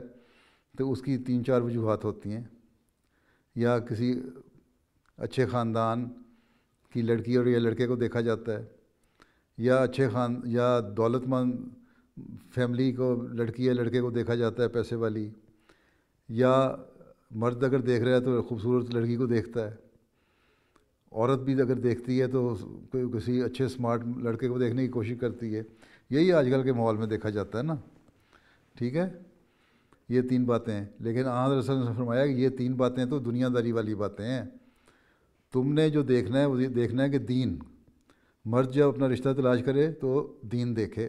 تو اس کی 3-4 وجوہات ہوتی ہیں. یا کسی اچھے خاندان کی لڑکی اور یا لڑکے کو دیکھا جاتا ہے, یا دولت مند فیملی کو لڑکی یا لڑکے کو دیکھا جاتا ہے, پیسے والی, یا مرد اگر دیکھ رہا ہے تو خوبصورت لڑکی کو دیکھتا ہے, عورت بھی اگر دیکھتی ہے تو کسی اچھے سمارٹ لڑکے کو دیکھنے کی کوشش کرتی ہے. یہی آج کل کے ماحول میں دیکھا جاتا ہے نا. ٹھیک ہے, یہ 3 باتیں ہیں. لیکن حضرت رسول نے فرمایا کہ یہ 3 باتیں تو دنیا داری والی باتیں ہیں. تم نے جو دیکھنا ہے وہ دیکھنا ہے کہ دین, مرد جب اپنا رشتہ تلاش کرے تو دین دیکھے,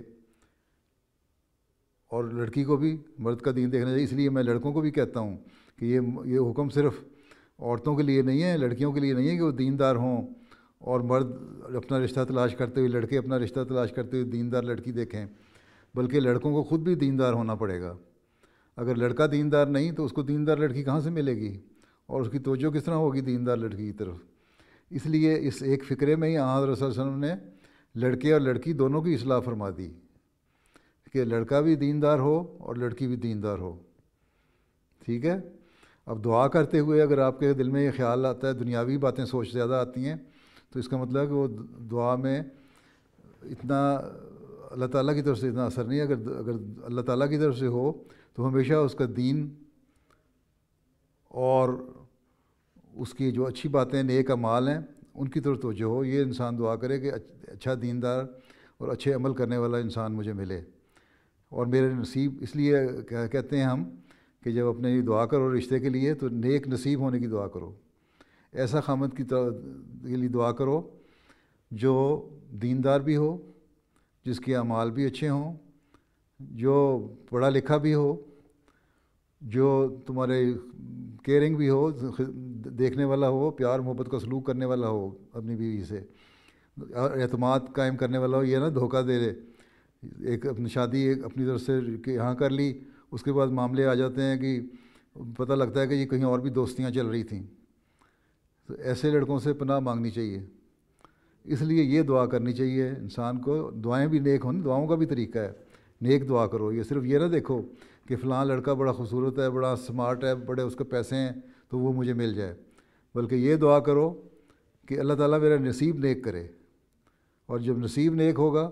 اور لڑکی کو بھی مرد کا دین دیکھنا چاہیے. اس لیے میں لڑکوں کو بھی کہتا ہوں کہ یہ حکم صرف عورتوں کے لیے نہیں ہے, لڑکیوں کے لیے نہیں ہے کہ وہ دیندار ہوں اور مرد اپنا رشتہ تلاش کرتے ہوئے, لڑکے اپنا رشتہ تلاش کرتے ہوئے دیندار لڑکی دیکھیں, بلکہ لڑکوں کو خود بھی دیندار ہونا پڑے گا. اگر لڑکا دیندار نہیں تو اس کو دیندار لڑکی کہاں سے ملے گی, اور اس کی توجہ کس طرح ہوگی دیندار لڑکی کی طرف. اس لیے اس ایک فکرے میں ہی حضرت صلی اللہ علیہ وسلم نے لڑکے اور لڑکی دونوں کی اصلاح فرما دی کہ لڑکا بھی دیندار ہو اور لڑکی بھی دیندار ہو. ٹھیک ہے. اب دعا کرتے ہوئے اگر آپ کے دل میں یہ خیال آتا ہے, دنیاوی باتیں سوچ زیادہ آتی ہیں, تو اس کا مطلب ہے کہ وہ دعا میں اتنا اللہ تعالیٰ کی طرف سے اتنا اثر نہیں ہے. اگر اللہ تعالیٰ کی طرف سے ہو تو ہمیشہ اس کا دین اور اس کی جو اچھی باتیں نیک اعمال ہیں ان کی طرف توجہ ہو. یہ انسان دعا کرے کہ اچھا دیندار اور اچھے عمل کرنے والا انسان مجھے ملے. اور میرے نصیب, اس لیے کہتے ہیں ہم کہ جب اپنے لیے دعا کرو رشتے کے لیے تو نیک نصیب ہونے کی دعا کرو. ایسا خامد کے لیے دعا کرو جو دیندار بھی ہو, جس کے اعمال بھی اچھے ہوں, جو پڑھا لکھا بھی ہو, جو تمہارے کیئرنگ بھی ہو, دیکھنے والا ہو, پیار محبت کا سلوک کرنے والا ہو اپنی بیوی سے, اعتماد قائم کرنے والا ہو. یہ نہ دھوکہ دے دے, ایک اپنی شادی ایک اپنی طرف سے یہاں کر لی, اس کے بعد معاملے آ جاتے ہیں کہ پتہ لگتا ہے کہ یہ کہیں اور بھی دوستیاں چل رہی تھیں. تو ایسے لڑکوں سے پناہ مانگنی چاہیے. اس لیے یہ دعا کرنی چاہیے انسان کو. دعائیں بھی نیک ہوں, دعاؤں کا بھی طریقہ ہے, نیک دعا کرو. یہ صرف یہ نہ دیکھو کہ فلاں لڑکا بڑا خوبصورت ہے, بڑا سمارٹ ہے, بڑے اس کے پیسے ہیں تو وہ مجھے مل جائے, بلکہ یہ دعا کرو کہ اللہ تعالیٰ میرا نصیب نیک کرے. اور جب نصیب نیک ہوگا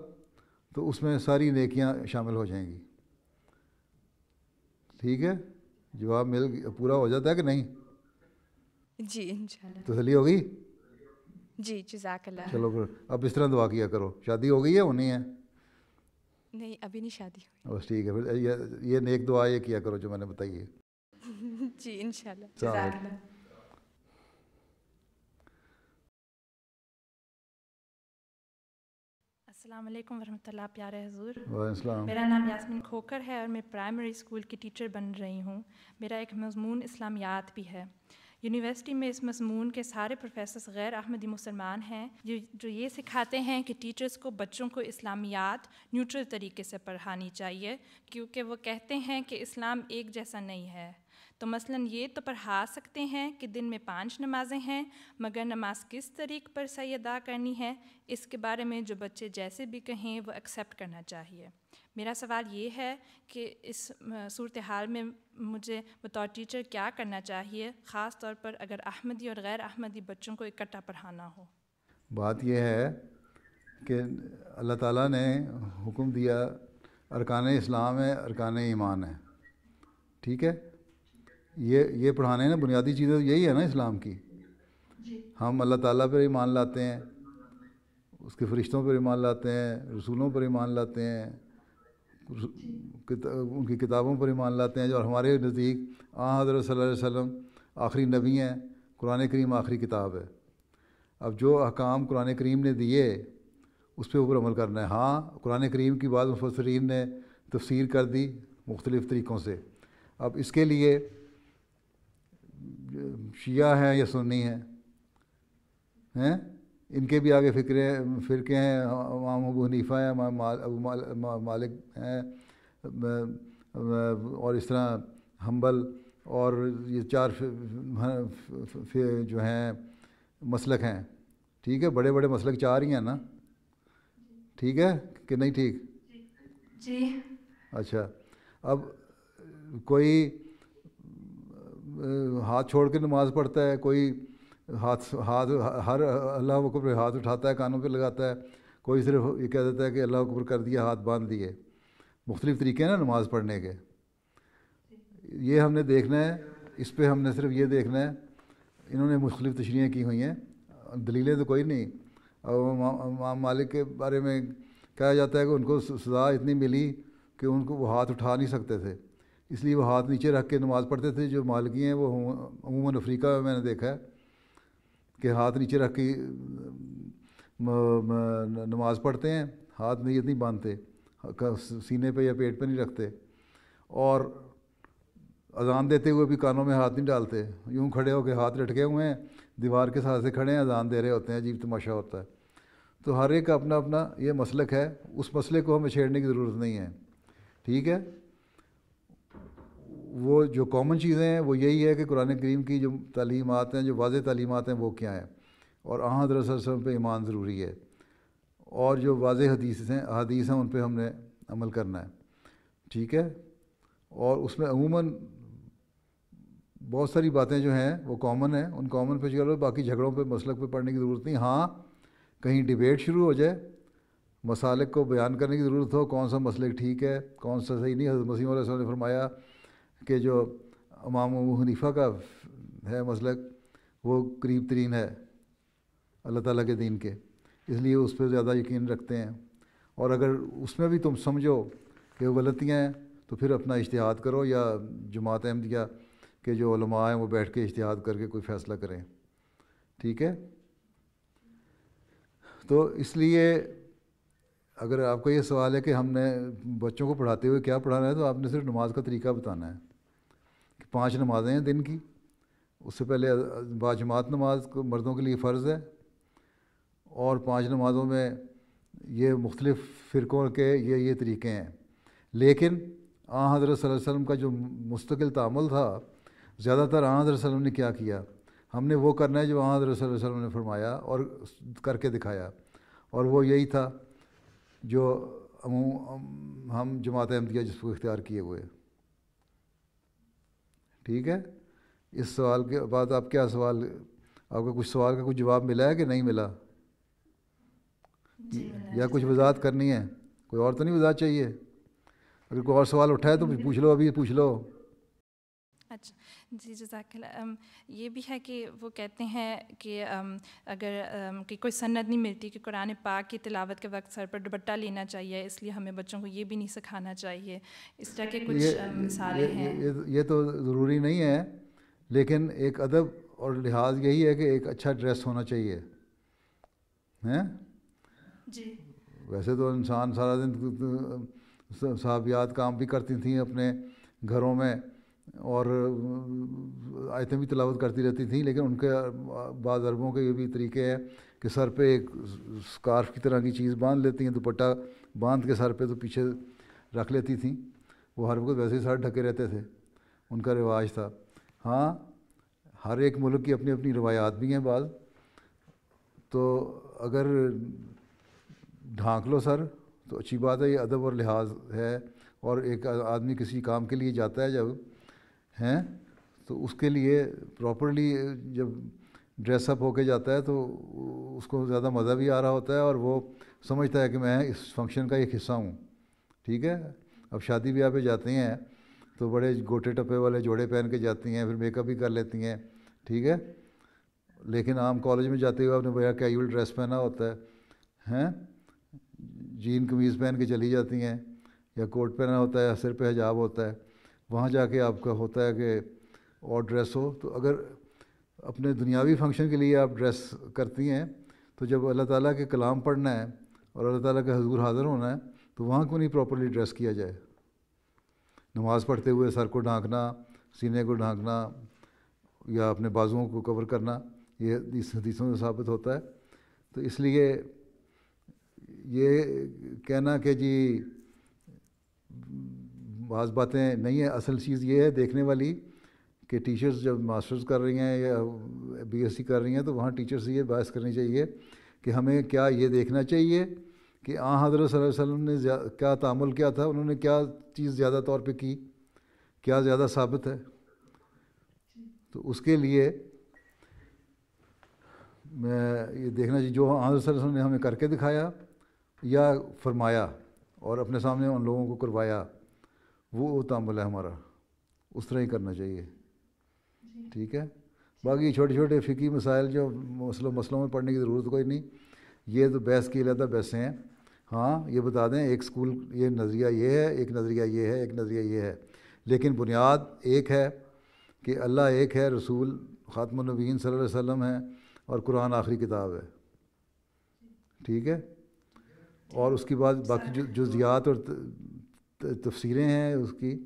تو اس میں ساری نیکیاں شامل ہو جائیں گی. ٹھیک ہے, جواب پورا ہو جاتا ہے کہ نہیں؟ جی انشاءاللہ. تسلی ہو گئی؟ جی جزاک اللہ. چلو پھر اب اس طرح دعا کیا کرو. شادی ہو گئی ہے ہونی ہے؟ نہیں ابھی نہیں شادی ہوئی. بس ٹھیک ہے, پھر یہ نیک دعا یہ کیا کرو جو میں نے بتائی ہے. جی انشاءاللہ. جزاک اللہ. السلام علیکم ورحمۃ اللہ. پیارے حضور, وعلیکم السلام. میرا نام یاسمین کھوکر ہے اور میں پرائمری اسکول کی ٹیچر بن رہی ہوں. میرا ایک مضمون اسلامیات بھی ہے. یونیورسٹی میں اس مضمون کے سارے پروفیسرز غیر احمدی مسلمان ہیں جو یہ سکھاتے ہیں کہ ٹیچرز کو بچوں کو اسلامیات نیوٹرل طریقے سے پڑھانی چاہیے, کیونکہ وہ کہتے ہیں کہ اسلام ایک جیسا نہیں ہے. تو مثلاً یہ تو پڑھا سکتے ہیں کہ دن میں 5 نمازیں ہیں، مگر نماز کس طریق پر صحیح ادا کرنی ہے اس کے بارے میں جو بچے جیسے بھی کہیں وہ ایکسیپٹ کرنا چاہیے۔ میرا سوال یہ ہے کہ اس صورتحال میں مجھے بطور ٹیچر کیا کرنا چاہیے، خاص طور پر اگر احمدی اور غیر احمدی بچوں کو اکٹھا پڑھانا ہو؟ بات یہ ہے کہ اللہ تعالیٰ نے حکم دیا، ارکان اسلام ہے، ارکان ایمان ہے، ٹھیک ہے، یہ پڑھانے نا بنیادی چیزیں یہی ہے نا اسلام کی۔ ہم اللہ تعالیٰ پر ایمان لاتے ہیں، اس کے فرشتوں پر ایمان لاتے ہیں، رسولوں پر ایمان لاتے ہیں، ان کی کتابوں پر ایمان لاتے ہیں، جو ہمارے نزدیک حضرت صلی اللہ علیہ وسلم آخری نبی ہیں، قرآن کریم آخری کتاب ہے۔ اب جو احکام قرآن کریم نے دیے اس پہ اوپر عمل کرنا ہے۔ ہاں، قرآن کریم کی بعض مفسرین نے تفسیر کر دی مختلف طریقوں سے۔ اب اس کے لیے شیعہ ہیں یا سنی ہیں، ان کے بھی آگے فرقے ہیں، امام ابو حنیفہ ہیں، امام ابو مالک ہیں، اور اس طرح حنبل، اور یہ 4 جو ہیں مسلک ہیں، ٹھیک ہے، بڑے بڑے مسلک 4 ہی ہیں نا، ٹھیک ہے کہ نہیں ٹھیک؟ جی اچھا، اب کوئی ہاتھ چھوڑ کے نماز پڑھتا ہے، کوئی ہاتھ ہر اللہ اکبر پہ ہاتھ اٹھاتا ہے، کانوں پہ لگاتا ہے، کوئی صرف یہ کہہ دیتا ہے کہ اللہ اکبر کر دیا، ہاتھ باندھ دیے۔ مختلف طریقے ہیں نا نماز پڑھنے کے، یہ ہم نے دیکھنا ہے، اس پہ ہم نے صرف یہ دیکھنا ہے۔ انہوں نے مختلف تشریحیں کی ہوئی ہیں، دلیلیں تو کوئی نہیں۔ امام مالک کے بارے میں کہا جاتا ہے کہ ان کو سزا اتنی ملی کہ ان کو وہ ہاتھ اٹھا نہیں سکتے تھے، اس لیے وہ ہاتھ نیچے رکھ کے نماز پڑھتے تھے۔ جو مالکی ہیں وہ عموماً افریقہ میں نے دیکھا ہے کہ ہاتھ نیچے رکھ کے نماز پڑھتے ہیں، ہاتھ نیت نہیں باندھتے، سینے پہ یا پیٹ پہ نہیں رکھتے، اور اذان دیتے ہوئے بھی کانوں میں ہاتھ نہیں ڈالتے، یوں کھڑے ہو کے ہاتھ لٹکے ہوئے ہیں، دیوار کے ساتھ سے کھڑے ہیں، اذان دے رہے ہوتے ہیں، عجیب تماشا ہوتا ہے۔ تو ہر ایک کا اپنا اپنا یہ مسلک ہے، اس مسئلے کو ہمیں چھیڑنے کی ضرورت نہیں ہے، ٹھیک ہے۔ وہ جو کامن چیزیں ہیں وہ یہی ہے کہ قرآن کریم کی جو تعلیمات ہیں، جو واضح تعلیمات ہیں وہ کیا ہیں، اور حضرت صلی اللہ علیہ وسلم پہ ایمان ضروری ہے، اور جو واضح حدیث ہیں ان پہ ہم نے عمل کرنا ہے، ٹھیک ہے۔ اور اس میں عموماً بہت ساری باتیں جو ہیں وہ کامن ہیں، ان کامن پہ چلو، باقی جھگڑوں پہ مسلک پہ پڑھنے کی ضرورت نہیں۔ ہاں، کہیں ڈیبیٹ شروع ہو جائے، مسالک کو بیان کرنے کی ضرورت ہو، کون سا مسلک ٹھیک ہے، کون سا صحیح نہیں۔ حضرت مسیح علیہ السلام نے فرمایا کہ جو امام ابو حنیفہ کا ہے مسلک وہ قریب ترین ہے اللہ تعالیٰ کے دین کے، اس لیے اس پہ زیادہ یقین رکھتے ہیں۔ اور اگر اس میں بھی تم سمجھو کہ وہ غلطیاں ہیں تو پھر اپنا اجتہاد کرو، یا جماعت احمدیہ کے جو علماء ہیں وہ بیٹھ کے اجتہاد کر کے کوئی فیصلہ کریں، ٹھیک ہے۔ تو اس لیے اگر آپ کا یہ سوال ہے کہ ہم نے بچوں کو پڑھاتے ہوئے کیا پڑھانا ہے، تو آپ نے صرف نماز کا طریقہ بتانا ہے کہ 5 نمازیں ہیں دن کی، اس سے پہلے باجماعت نماز کو مردوں کے لیے فرض ہے، اور 5 نمازوں میں یہ مختلف فرقوں کے یہ طریقے ہیں۔ لیکن حضرت صلی اللہ علیہ وسلم کا جو مستقل تعامل تھا، زیادہ تر حضرت صلی اللہ علیہ وسلم نے کیا کیا، ہم نے وہ کرنا ہے جو حضرت صلی اللہ علیہ وسلم نے فرمایا اور کر کے دکھایا، اور وہ یہی تھا جو ہم جماعت احمدیہ جس کو اختیار کیے ہوئے، ٹھیک ہے۔ اس سوال کے بعد آپ کیا سوال، آپ کا کچھ سوال کا کچھ جواب ملا ہے کہ نہیں ملا، یا کچھ وضاحت کرنی ہے؟ کوئی اور تو نہیں وضاحت چاہیے؟ اگر کوئی اور سوال اٹھا ہے تو پوچھ لو، ابھی پوچھ لو۔ اچھا جی، جزاک اللہ۔ یہ بھی ہے کہ وہ کہتے ہیں کہ اگر کہ کوئی سند نہیں ملتی کہ قرآن پاک کی تلاوت کے وقت سر پر دوپٹہ لینا چاہیے، اس لیے ہمیں بچوں کو یہ بھی نہیں سکھانا چاہیے، اس طرح کے کچھ مثالیں ہیں۔ یہ تو ضروری نہیں ہے، لیکن ایک ادب اور لحاظ یہی ہے کہ ایک اچھا ڈریس ہونا چاہیے، ہیں جی۔ ویسے تو انسان سارا دن صحابیات کام بھی کرتی تھیں اپنے گھروں میں، اور آیتیں بھی تلاوت کرتی رہتی تھیں، لیکن ان کے بعض عربوں کے یہ بھی طریقے ہیں کہ سر پہ ایک اسکارف کی طرح کی چیز باندھ لیتی ہیں، دوپٹہ باندھ کے سر پہ تو پیچھے رکھ لیتی تھیں، وہ ہر وقت ویسے ہی سر ڈھکے رہتے تھے، ان کا رواج تھا۔ ہاں ہر ایک ملک کی اپنی اپنی روایات بھی ہیں بعض، تو اگر ڈھانک لو سر تو اچھی بات ہے، یہ ادب اور لحاظ ہے. اور ایک آدمی کسی کام کے لیے جاتا ہے جب ہیں تو اس کے لیے پراپرلی جب ڈریس اپ ہو کے جاتا ہے تو اس کو زیادہ مزہ بھی آ رہا ہوتا ہے اور وہ سمجھتا ہے کہ میں اس فنکشن کا ایک حصہ ہوں. ٹھیک ہے. اب شادی بیاہ پہ جاتے ہیں تو بڑے گوٹے ٹپے والے جوڑے پہن کے جاتی ہیں، پھر میک اپ بھی کر لیتی ہیں. ٹھیک ہے. لیکن عام کالج میں جاتے ہوئے آپ نے بڑا کیجول ڈریس پہنا ہوتا ہے ہیں، جین قمیض پہن کے چلی جاتی ہیں یا کوٹ پہنا ہوتا ہے یا سر پہ حجاب ہوتا ہے. وہاں جا کے آپ کا ہوتا ہے کہ اور ڈریس ہو. تو اگر اپنے دنیاوی فنکشن کے لیے آپ ڈریس کرتی ہیں تو جب اللہ تعالیٰ کے کلام پڑھنا ہے اور اللہ تعالیٰ کے حضور حاضر ہونا ہے تو وہاں کیوں نہیں پراپرلی ڈریس کیا جائے؟ نماز پڑھتے ہوئے سر کو ڈھانکنا، سینے کو ڈھانکنا یا اپنے بازوؤں کو کور کرنا، یہ حدیثوں میں ثابت ہوتا ہے. تو اس لیے یہ کہنا کہ جی بعض باتیں نہیں ہیں، اصل چیز یہ ہے دیکھنے والی کہ ٹیچرز جب ماسٹرز کر رہی ہیں یا بی ایس سی کر رہی ہیں تو وہاں ٹیچرز یہ بحث کرنی چاہیے کہ ہمیں کیا یہ دیکھنا چاہیے کہ حضرت صلی اللہ علیہ وسلم نے کیا تعامل کیا تھا، انہوں نے کیا چیز زیادہ طور پہ کی، کیا زیادہ ثابت ہے. تو اس کے لیے میں یہ دیکھنا چاہیے جو حضرت صلی اللہ علیہ وسلم نے ہمیں کر کے دکھایا یا فرمایا اور اپنے سامنے ان لوگوں کو کروایا، وہ تعامل ہے ہمارا، اس طرح ہی کرنا چاہیے. ٹھیک ہے. باقی چھوٹے چھوٹے فقہی مسائل جو مسئلوں میں پڑھنے کی ضرورت کوئی نہیں، یہ تو بحث کی علیحدہ بحثیں ہیں. ہاں یہ بتا دیں ایک اسکول یہ نظریہ یہ ہے، ایک نظریہ یہ ہے، ایک نظریہ یہ ہے، لیکن بنیاد ایک ہے کہ اللہ ایک ہے، رسول خاتم النبیین صلی اللہ علیہ وسلم ہے اور قرآن آخری کتاب ہے. ٹھیک ہے. اور اس کے بعد باقی جزیات اور تفسیریں ہیں، اس کی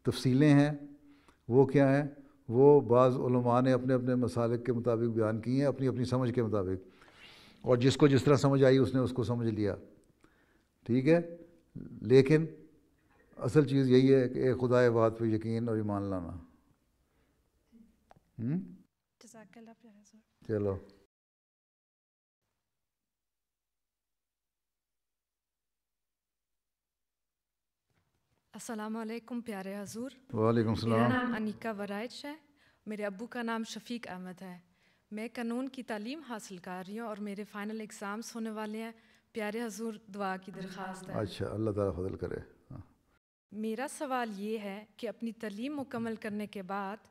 تفصیلیں ہیں، وہ کیا ہیں؟ وہ بعض علماء نے اپنے اپنے مسالک کے مطابق بیان کی ہیں، اپنی اپنی سمجھ کے مطابق، اور جس کو جس طرح سمجھ آئی اس نے اس کو سمجھ لیا. ٹھیک ہے. لیکن اصل چیز یہی ہے کہ ایک خدا واحد پہ یقین اور ایمان لانا. چلو. السلام علیکم پیارے حضور. وعلیکم السلام. میرا نام انیکا ورائچ ہے. میرے ابو کا نام شفیق احمد ہے. میں قانون کی تعلیم حاصل کر رہی ہوں اور میرے فائنل ایگزامس ہونے والے ہیں. پیارے حضور دعا کی درخواست ہے. اچھا، اللہ تعالیٰ فضل کرے. میرا سوال یہ ہے کہ اپنی تعلیم مکمل کرنے کے بعد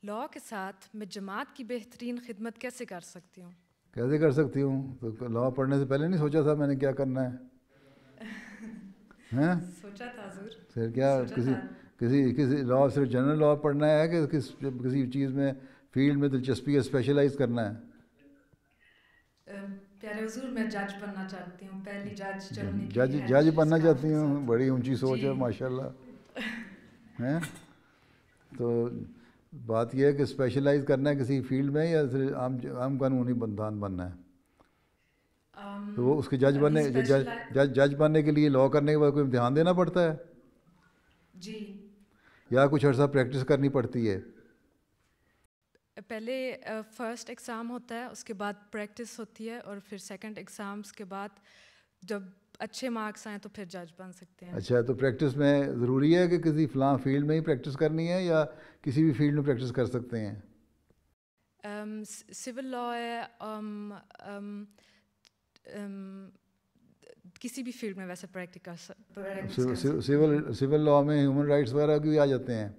لاء کے ساتھ میں جماعت کی بہترین خدمت کیسے کر سکتی ہوں؟ کیسے کر سکتی ہوں؟ تو لاء پڑھنے سے پہلے نہیں سوچا تھا میں نے کیا کرنا ہے؟ سوچا تھا حضور. پھر کیا کسی لاء صرف جنرل لاء پڑھنا ہے کہ کسی چیز میں فیلڈ میں دلچسپی ہے، اسپیشلائز کرنا ہے؟ پیارے حضور میں جج بننا چاہتی ہوں، پہلی جج بننا چاہتی ہوں. بڑی اونچی سوچ ہے ماشاء اللہ. ہیں تو بات یہ ہے کہ اسپیشلائز کرنا ہے کسی فیلڈ میں یا صرف عام قانونی بندان بننا ہے؟ تو وہ اس کے جج بننے کے لیے لاء کرنے کے بعد کوئی امتحان دینا پڑتا ہے جی، یا کچھ عرصہ پریکٹس کرنی پڑتی ہے؟ پہلے فرسٹ ایگزام ہوتا ہے، اس کے بعد پریکٹس ہوتی ہے، اور پھر سیکنڈ ایگزامس کے بعد جب اچھے مارکس آئیں تو پھر جج بن سکتے ہیں. اچھا، تو پریکٹس میں ضروری ہے کہ کسی فلاں فیلڈ میں ہی پریکٹس کرنی ہے یا کسی بھی فیلڈ میں پریکٹس کر سکتے ہیں؟ سول لاء ہے، کسی بھی فیلڈ میں ویسے پریکٹس سول لاء میں ہیومن رائٹس وغیرہ بھی آ جاتے ہیں؟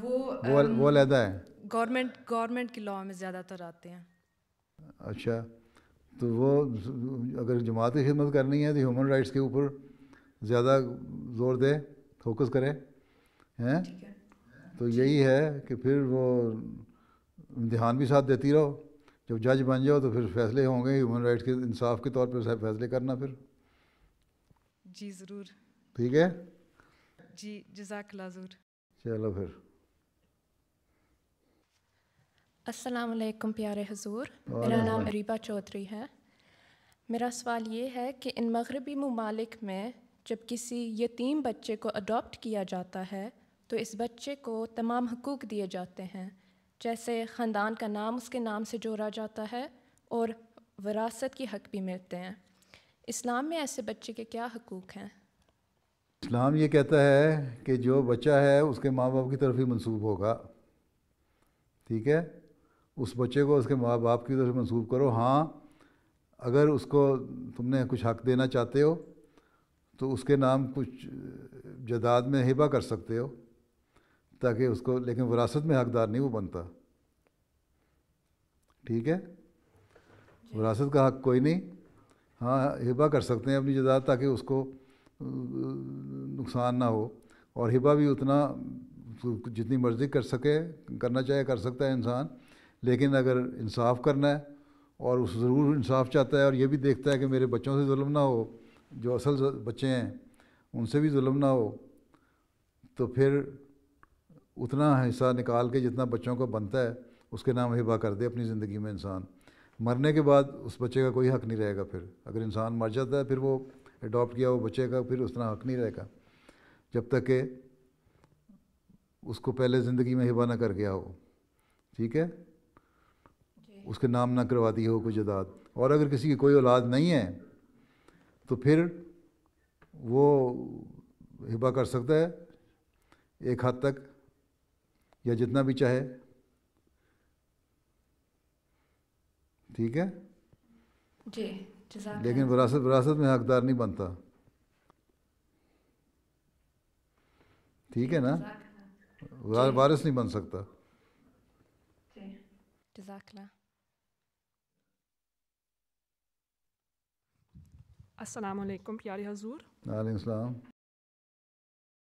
وہ علیحدہ ہے. گورنمنٹ کی لاء میں زیادہ تر آتے ہیں. اچھا، تو وہ اگر جماعت کی خدمت کرنی ہے تو ہیومن رائٹس کے اوپر زیادہ زور دے، فوکس کرے ہیں. تو یہی ہے کہ پھر وہ امتحان بھی ساتھ دیتی رہو. جب جج بن جاؤ تو پھر فیصلے ہوں گے ہیومن رائٹس کے انصاف کے طور پہ فیصلے کرنا پھر. جی ضرور. ٹھیک ہے جی، جزاک اللہ حضور. چلو پھر. السلام علیکم پیارے حضور. میرا نام اریبا چودھری ہے. میرا سوال یہ ہے کہ ان مغربی ممالک میں جب کسی یتیم بچے کو اڈاپٹ کیا جاتا ہے تو اس بچے کو تمام حقوق دیے جاتے ہیں، جیسے خاندان کا نام اس کے نام سے جوڑا جاتا ہے اور وراثت کی حق بھی ملتے ہیں۔ اسلام میں ایسے بچے کے کیا حقوق ہیں؟ اسلام یہ کہتا ہے کہ جو بچہ ہے اس کے ماں باپ کی طرف ہی منسوب ہوگا، ٹھیک ہے؟ اس بچے کو اس کے ماں باپ کی طرف منسوب کرو۔ ہاں اگر اس کو تم نے کچھ حق دینا چاہتے ہو تو اس کے نام کچھ جائیداد میں ہبہ کر سکتے ہو تاکہ اس کو، لیکن وراثت میں حقدار نہیں وہ بنتا، ٹھیک ہے؟ وراثت کا حق کوئی نہیں، ہاں ہبہ کر سکتے ہیں اپنی جائیداد تاکہ اس کو نقصان نہ ہو، اور ہبہ بھی اتنا جتنی مرضی کر سکے، کرنا چاہے کر سکتا ہے انسان، لیکن اگر انصاف کرنا ہے اور اس ضرور انصاف چاہتا ہے اور یہ بھی دیکھتا ہے کہ میرے بچوں سے ظلم نہ ہو، جو اصل بچے ہیں ان سے بھی ظلم نہ ہو، تو پھر اتنا حصہ نکال کے جتنا بچوں کو بنتا ہے اس کے نام ہبہ کر دے اپنی زندگی میں۔ انسان مرنے کے بعد اس بچے کا کوئی حق نہیں رہے گا، پھر اگر انسان مر جاتا ہے پھر وہ اڈاپٹ کیا وہ بچے کا پھر اس طرح حق نہیں رہے گا جب تک کہ اس کو پہلے زندگی میں ہبہ نہ کر گیا ہو، ٹھیک ہے؟ اس کے نام نہ کروا دی ہو کوئی جائیداد۔ اور اگر کسی کی کوئی اولاد نہیں ہے تو پھر وہ ہبہ کر سکتا ہے ایک حد تک یا جتنا بھی چاہے، ٹھیک ہے؟ جی لیکن وراثت میں حقدار نہیں بنتا، ٹھیک ہے نا؟ وارث نہیں بن سکتا۔ جزاک اللہ۔ السلام علیکم پیارے حضور۔ وعلیکم السلام۔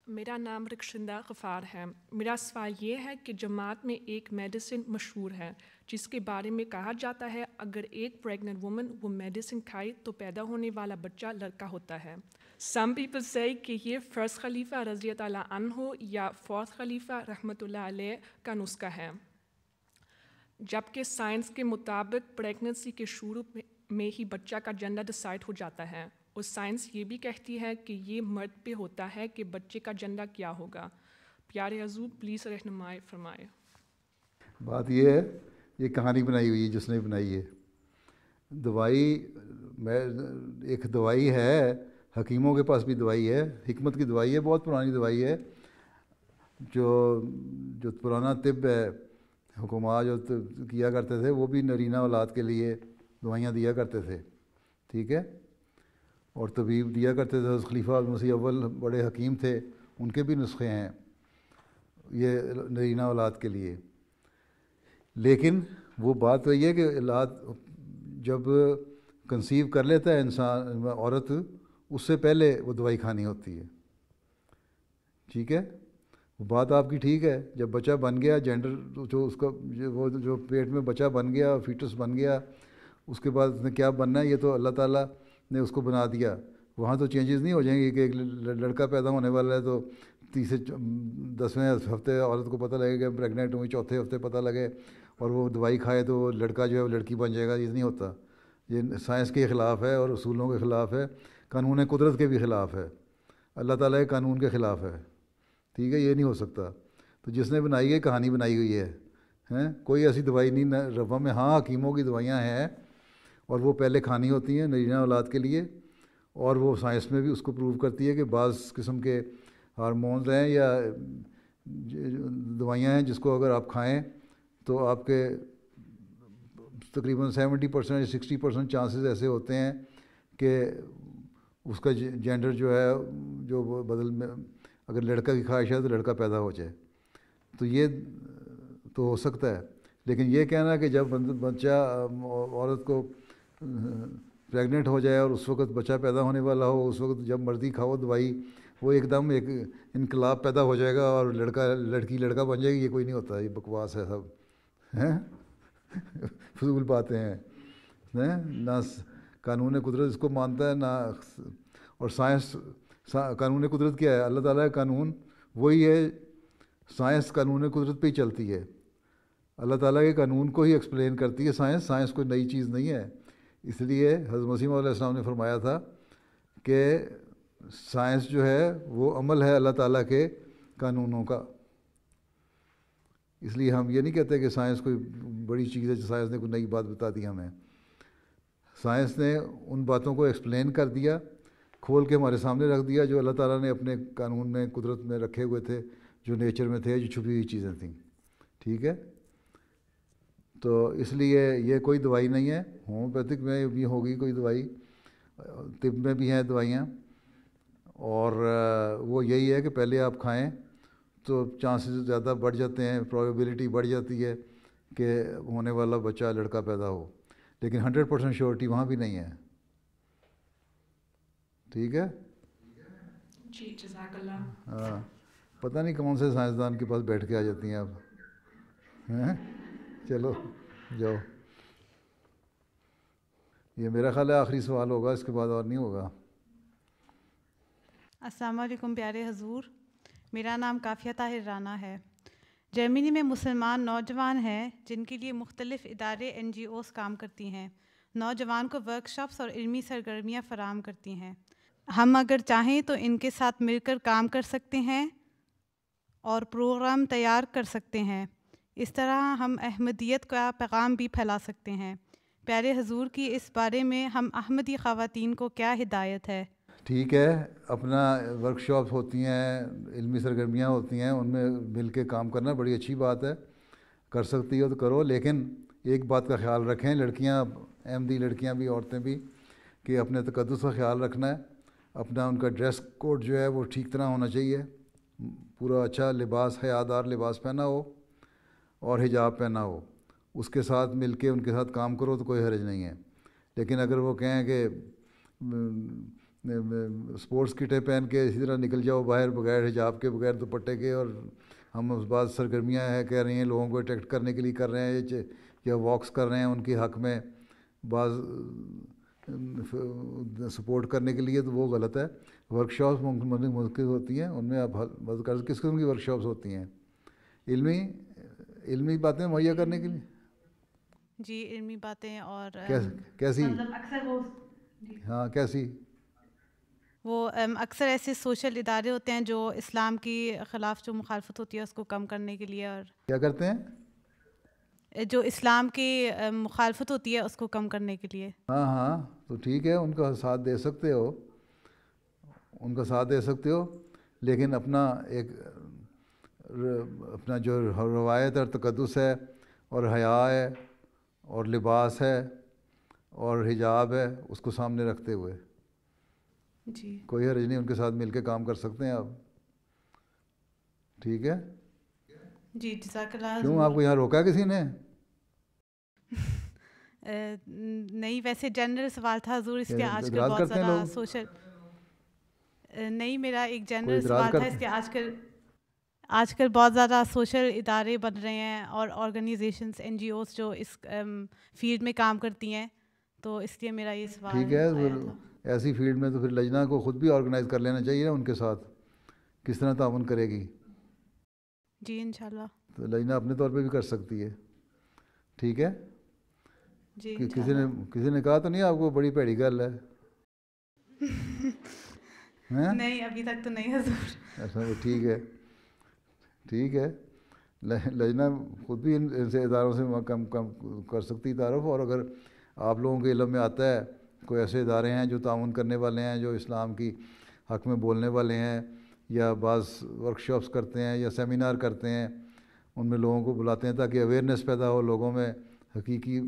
میرا نام رکشندہ غفار ہے۔ میرا سوال یہ ہے کہ جماعت میں ایک میڈیسن مشہور ہے جس کے بارے میں کہا جاتا ہے اگر ایک پریگننٹ وومن وہ میڈیسن کھائے تو پیدا ہونے والا بچہ لڑکا ہوتا ہے۔ سم پیپل سے کہ یہ فرسٹ خلیفہ رضی اللہ عنہ یا فورتھ خلیفہ رحمۃ اللہ علیہ کا نسخہ ہے، جبکہ سائنس کے مطابق پریگننسی کے شروع میں ہی بچہ کا جنڈر ڈیسائیڈ ہو جاتا ہے، اور سائنس یہ بھی کہتی ہے کہ یہ مرد پہ ہوتا ہے کہ بچے کا جنڈر کیا ہوگا۔ پیارے حضور پلیز رہنمائی فرمائے۔ بات یہ ہے، یہ کہانی بنائی ہوئی ہے جس نے بنائی ہے، دوائی ایک دوائی ہے، حکیموں کے پاس بھی دوائی ہے، حکمت کی دوائی ہے، بہت پرانی دوائی ہے، جو پرانا طب ہے، حکومت جو کیا کرتے تھے وہ بھی نرینہ اولاد کے لیے دوائیاں دیا کرتے تھے، ٹھیک ہے؟ اور طبیب دیا کرتے تھے، خلیفہ مسیح اول بڑے حکیم تھے، ان کے بھی نسخے ہیں یہ نرینہ اولاد کے لیے۔ لیکن وہ بات وہی ہے کہ اولاد جب کنسیو کر لیتا ہے انسان عورت، اس سے پہلے وہ دوائی کھانی ہوتی ہے، ٹھیک ہے؟ وہ بات آپ کی ٹھیک ہے، جب بچہ بن گیا، جینڈر جو اس کا وہ جو پیٹ میں بچہ بن گیا، فیٹس بن گیا، اس کے بعد اس نے کیا بننا ہے یہ تو اللہ تعالیٰ نے اس کو بنا دیا، وہاں تو چینجز نہیں ہو جائیں گے کہ ایک لڑکا پیدا ہونے والا ہے تو 10ویں ہفتے عورت کو پتہ لگے کہ پریگننٹ ہوئی، چوتھے ہفتے پتہ لگے اور وہ دوائی کھائے تو وہ لڑکا جو ہے وہ لڑکی بن جائے گا، یہ نہیں ہوتا، یہ سائنس کے خلاف ہے اور اصولوں کے خلاف ہے، قانون قدرت کے بھی خلاف ہے، اللہ تعالیٰ کے قانون کے خلاف ہے، ٹھیک ہے؟ یہ نہیں ہو سکتا۔ تو جس نے بنائی ہے کہانی بنائی ہوئی ہے، کوئی ایسی دوائی نہیں روا میں، ہاں حکیموں کی دوائیاں ہیں اور وہ پہلے کھانی ہوتی ہیں نرینہ اولاد کے لیے، اور وہ سائنس میں بھی اس کو پروو کرتی ہے کہ بعض قسم کے ہارمونز ہیں یا دوائیاں ہیں جس کو اگر آپ کھائیں تو آپ کے تقریباً 70% یا 60% چانسز ایسے ہوتے ہیں کہ اس کا جینڈر جو ہے جو بدل میں، اگر لڑکا کی خواہش ہے تو لڑکا پیدا ہو جائے، تو یہ تو ہو سکتا ہے۔ لیکن یہ کہنا کہ جب بچہ عورت کو پریگننٹ ہو جائے اور اس وقت بچہ پیدا ہونے والا ہو، اس وقت جب مرضی کھاؤ دوائی، وہ ایک دم ایک انقلاب پیدا ہو جائے گا اور لڑکی لڑکا بن جائے گی، یہ کوئی نہیں ہوتا، یہ بکواس ہے سب، ہیں فضول باتیں ہیں، نہ قانون قدرت اس کو مانتا ہے نہ، اور سائنس قانون قدرت کیا ہے؟ اللہ تعالیٰ کا قانون وہی ہے، سائنس قانون قدرت پہ ہی چلتی ہے، اللہ تعالیٰ کے قانون کو ہی ایکسپلین کرتی ہے سائنس کوئی نئی چیز نہیں ہے۔ اس لیے حضرت مسیح علیہ السلام نے فرمایا تھا کہ سائنس جو ہے وہ عمل ہے اللہ تعالیٰ کے قانونوں کا. اس لیے ہم یہ نہیں کہتے کہ سائنس کوئی بڑی چیز ہے، سائنس نے کوئی نئی بات بتا دی ہمیں. سائنس نے ان باتوں کو ایکسپلین کر دیا، کھول کے ہمارے سامنے رکھ دیا، جو اللہ تعالیٰ نے اپنے قانون میں قدرت میں رکھے ہوئے تھے، جو نیچر میں تھے، جو چھپی ہوئی چیزیں تھیں. ٹھیک ہے، تو اس لیے یہ کوئی دوائی نہیں ہے. ہومیوپیتھک میں بھی ہوگی کوئی دوائی، طب میں بھی ہیں دوائیاں، اور وہ یہی ہے کہ پہلے آپ کھائیں تو چانسز زیادہ بڑھ جاتے ہیں، پرابیبلٹی بڑھ جاتی ہے کہ ہونے والا بچہ لڑکا پیدا ہو، لیکن 100% شیورٹی وہاں بھی نہیں ہے. ٹھیک ہے جی، جزاک اللہ. ہاں، پتہ نہیں کون سے سائنسدان کے پاس بیٹھ کے آ جاتی ہیں آپ. چلو جاؤ. یہ میرا خیال ہے آخری سوال ہوگا، اس کے بعد اور نہیں ہوگا. السلام علیکم پیارے حضور، میرا نام کافیہ طاہر رانا ہے. جرمنی میں مسلمان نوجوان ہیں جن کے لیے مختلف ادارے NGOs کام کرتی ہیں، نوجوان کو ورکشاپس اور علمی سرگرمیاں فراہم کرتی ہیں. ہم اگر چاہیں تو ان کے ساتھ مل کر کام کر سکتے ہیں اور پروگرام تیار کر سکتے ہیں. اس طرح ہم احمدیت کا پیغام بھی پھیلا سکتے ہیں. پیارے حضور کی اس بارے میں ہم احمدی خواتین کو کیا ہدایت ہے؟ ٹھیک ہے، اپنا ورکشاپس ہوتی ہیں، علمی سرگرمیاں ہوتی ہیں، ان میں مل کے کام کرنا بڑی اچھی بات ہے. کر سکتی ہو تو کرو، لیکن ایک بات کا خیال رکھیں، لڑکیاں، احمدی لڑکیاں بھی، عورتیں بھی، کہ اپنے تقدس کا خیال رکھنا ہے. اپنا ان کا ڈریس کوڈ جو ہے وہ ٹھیک طرح ہونا چاہیے، پورا اچھا لباس، حیادار لباس پہنا ہو اور حجاب پہنا ہو. اس کے ساتھ مل کے ان کے ساتھ کام کرو تو کوئی حرج نہیں ہے. لیکن اگر وہ کہیں کہ اسپورٹس کٹیں پہن کے اسی طرح نکل جاؤ باہر بغیر حجاب کے، بغیر دوپٹے کے، اور ہم اس بعض سرگرمیاں ہیں کہہ رہی ہیں لوگوں کو اٹریکٹ کرنے کے لیے کر رہے ہیں یا واکس کر رہے ہیں ان کے حق میں، بعض سپورٹ کرنے کے لیے، تو وہ غلط ہے. ورکشاپس منعقد ہوتی ہیں، ان میں آپ مدد کر. کس قسم کی ورکشاپس ہوتی ہیں؟ علمی باتیں مہیا کرنے کے لیے. جی، علمی باتیں. اور کیسی؟ مطلب اکثر وہ، ہاں کیسی؟ وہ اکثر ایسے سوشل ادارے ہوتے ہیں جو اسلام کی خلاف جو مخالفت ہوتی ہے اس کو کم کرنے کے لیے. اور کیا کرتے ہیں؟ جو اسلام کی مخالفت ہوتی ہے اس کو کم کرنے کے لیے. ہاں ہاں، تو ٹھیک ہے، ان کا ساتھ دے سکتے ہو، ان کا ساتھ دے سکتے ہو، لیکن اپنا ایک اپنا جو روایت اور تقدس ہے اور حیا ہے اور لباس ہے اور حجاب ہے، اس کو سامنے رکھتے ہوئے. جی، کوئی حرج نہیں، ان کے ساتھ مل کے کام کر سکتے ہیں آپ. ٹھیک ہے جی، جزاک اللہ. کیوں آپ کو یہاں روکا کسی نے؟ نہیں، ویسے جنرل سوال تھا حضور. اس کے آج کل بہت زیادہ سوشل، نہیں، میرا ایک جنرل سوال تھا. اس کے آج کل بہت زیادہ سوشل ادارے بن رہے ہیں اور آرگنائزیشنس NGOs جو اس فیلڈ میں کام کرتی ہیں، تو اس لیے میرا یہ سوال. ٹھیک ہے، ایسی فیلڈ میں تو پھر لجنہ کو خود بھی آرگنائز کر لینا چاہیے نا، ان کے ساتھ کس طرح تعاون کرے گی. جی انشاءاللہ. تو لجنہ اپنے طور پہ بھی کر سکتی ہے. ٹھیک ہے جی. کسی نے کہا تو نہیں آپ کو بڑی پیڑی گل ہے؟ نہیں، ابھی تک تو نہیں حضور. اچھا، ٹھیک ہے، ٹھیک ہے. لجنہ خود بھی ان سے اداروں سے کم کر سکتی تعارف. اور اگر آپ لوگوں کے علم میں آتا ہے کوئی ایسے ادارے ہیں جو تعاون کرنے والے ہیں، جو اسلام کی حق میں بولنے والے ہیں، یا بعض ورکشاپس کرتے ہیں یا سیمینار کرتے ہیں، ان میں لوگوں کو بلاتے ہیں تاکہ اویئرنیس پیدا ہو لوگوں میں حقیقی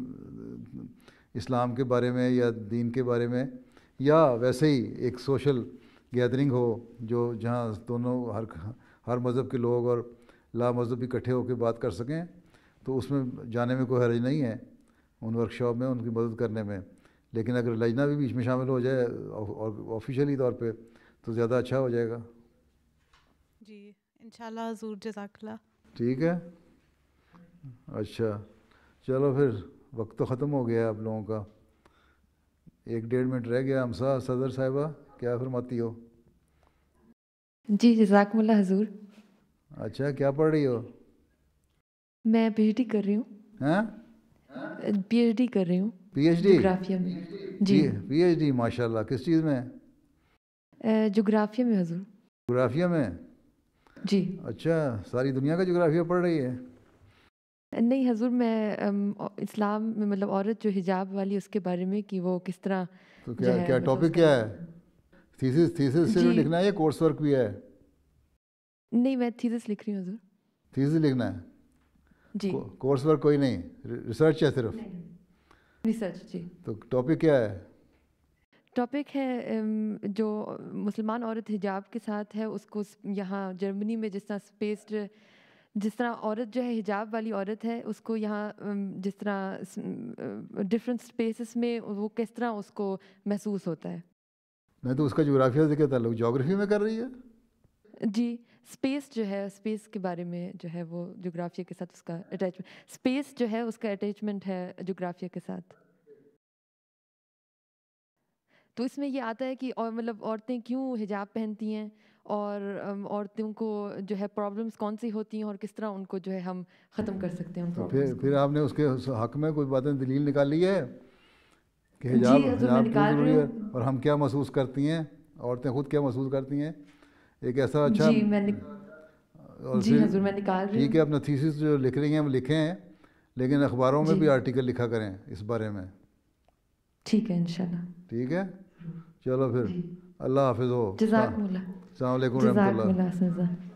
اسلام کے بارے میں یا دین کے بارے میں، یا ویسے ہی ایک سوشل گیدرنگ ہو جو جہاں دونوں ہر مذہب کے لوگ اور لا مذہب اکٹھے ہو کے بات کر سکیں، تو اس میں جانے میں کوئی حرج نہیں ہے، ان ورکشاپ میں ان کی مدد کرنے میں. لیکن اگر لجنہ بھی بیچ میں شامل ہو جائے آفیشیلی طور پہ تو زیادہ اچھا ہو جائے گا. جی انشاءاللہ حضور، جزاک اللہ. ٹھیک ہے، اچھا چلو پھر وقت تو ختم ہو گیا آپ لوگوں کا. 1-1.5 منٹ رہ گیا. ہمسا صدر صاحبہ کیا فرماتی ہو؟ جی جزاکم اللہ حضور. اچھا، کیا پڑھ رہی ہو؟ میں PhD کر رہی ہوں. ہاں، PhD کر رہی ہوں. PhD جغرافیہ میں. جی PhD ماشاء اللہ. کس چیز میں؟ جغرافیہ میں حضور. جغرافیہ میں؟ جی. اچھا, ساری دنیا کا جغرافیہ پڑھ رہی ہے؟ نہیں حضور, میں اسلام میں مطلب عورت جو حجاب والی اس کے بارے میں کہ وہ کس طرح. تو کیا ٹاپک کیا ہے؟ تھیسس صرف لکھنا ہے یا کورس ورک بھی ہے؟ نہیں, میں تھیسس لکھ رہی ہوں حضور. تھیسس لکھنا ہے جی. کورس ورک کوئی نہیں, ریسرچ ہے صرف؟ ریسرچ. جی. تو ٹاپک کیا ہے؟ ٹاپک ہے جو مسلمان عورت حجاب کے ساتھ ہے اس کو یہاں جرمنی میں جس طرح عورت جو ہے حجاب والی عورت ہے اس کو یہاں جس طرح ڈفرینٹ اسپیسز میں وہ کس طرح اس کو محسوس ہوتا ہے. نہیں تو اس کا جغرافیہ سے کیا تعلق, جغرافی میں کر رہی ہے؟ جی, اسپیس جو ہے اسپیس کے بارے میں جو ہے وہ جغرافیہ کے ساتھ اس کا اٹیچمنٹ, اسپیس جو ہے اس کا اٹیچمنٹ ہے جغرافیہ کے ساتھ. تو اس میں یہ آتا ہے کہ اور مطلب عورتیں کیوں حجاب پہنتی ہیں اور عورتوں کو جو ہے پرابلمس کون سی ہوتی ہیں اور کس طرح ان کو جو ہے ہم ختم کر سکتے ہیں. تو پھر آپ نے اس کے حق میں کوئی باتیں دلیل نکالی ہے کہ حجاب کیوں ضروری ہے اور ہم کیا محسوس کرتی ہیں, عورتیں خود کیا محسوس کرتی ہیں, ایک ایسا اچھا. جی حضور میں نکال رہی ہوں. ٹھیک ہے, اپنا تھیسس جو لکھ رہی ہیں وہ لکھیں ہیں, لیکن اخباروں میں بھی آرٹیکل لکھا کریں اس بارے میں. ٹھیک ہے انشاءاللہ. ٹھیک ہے, چلو پھر اللہ حافظ ہو. جزاک اللہ. السلام علیکم ورحمۃ اللہ.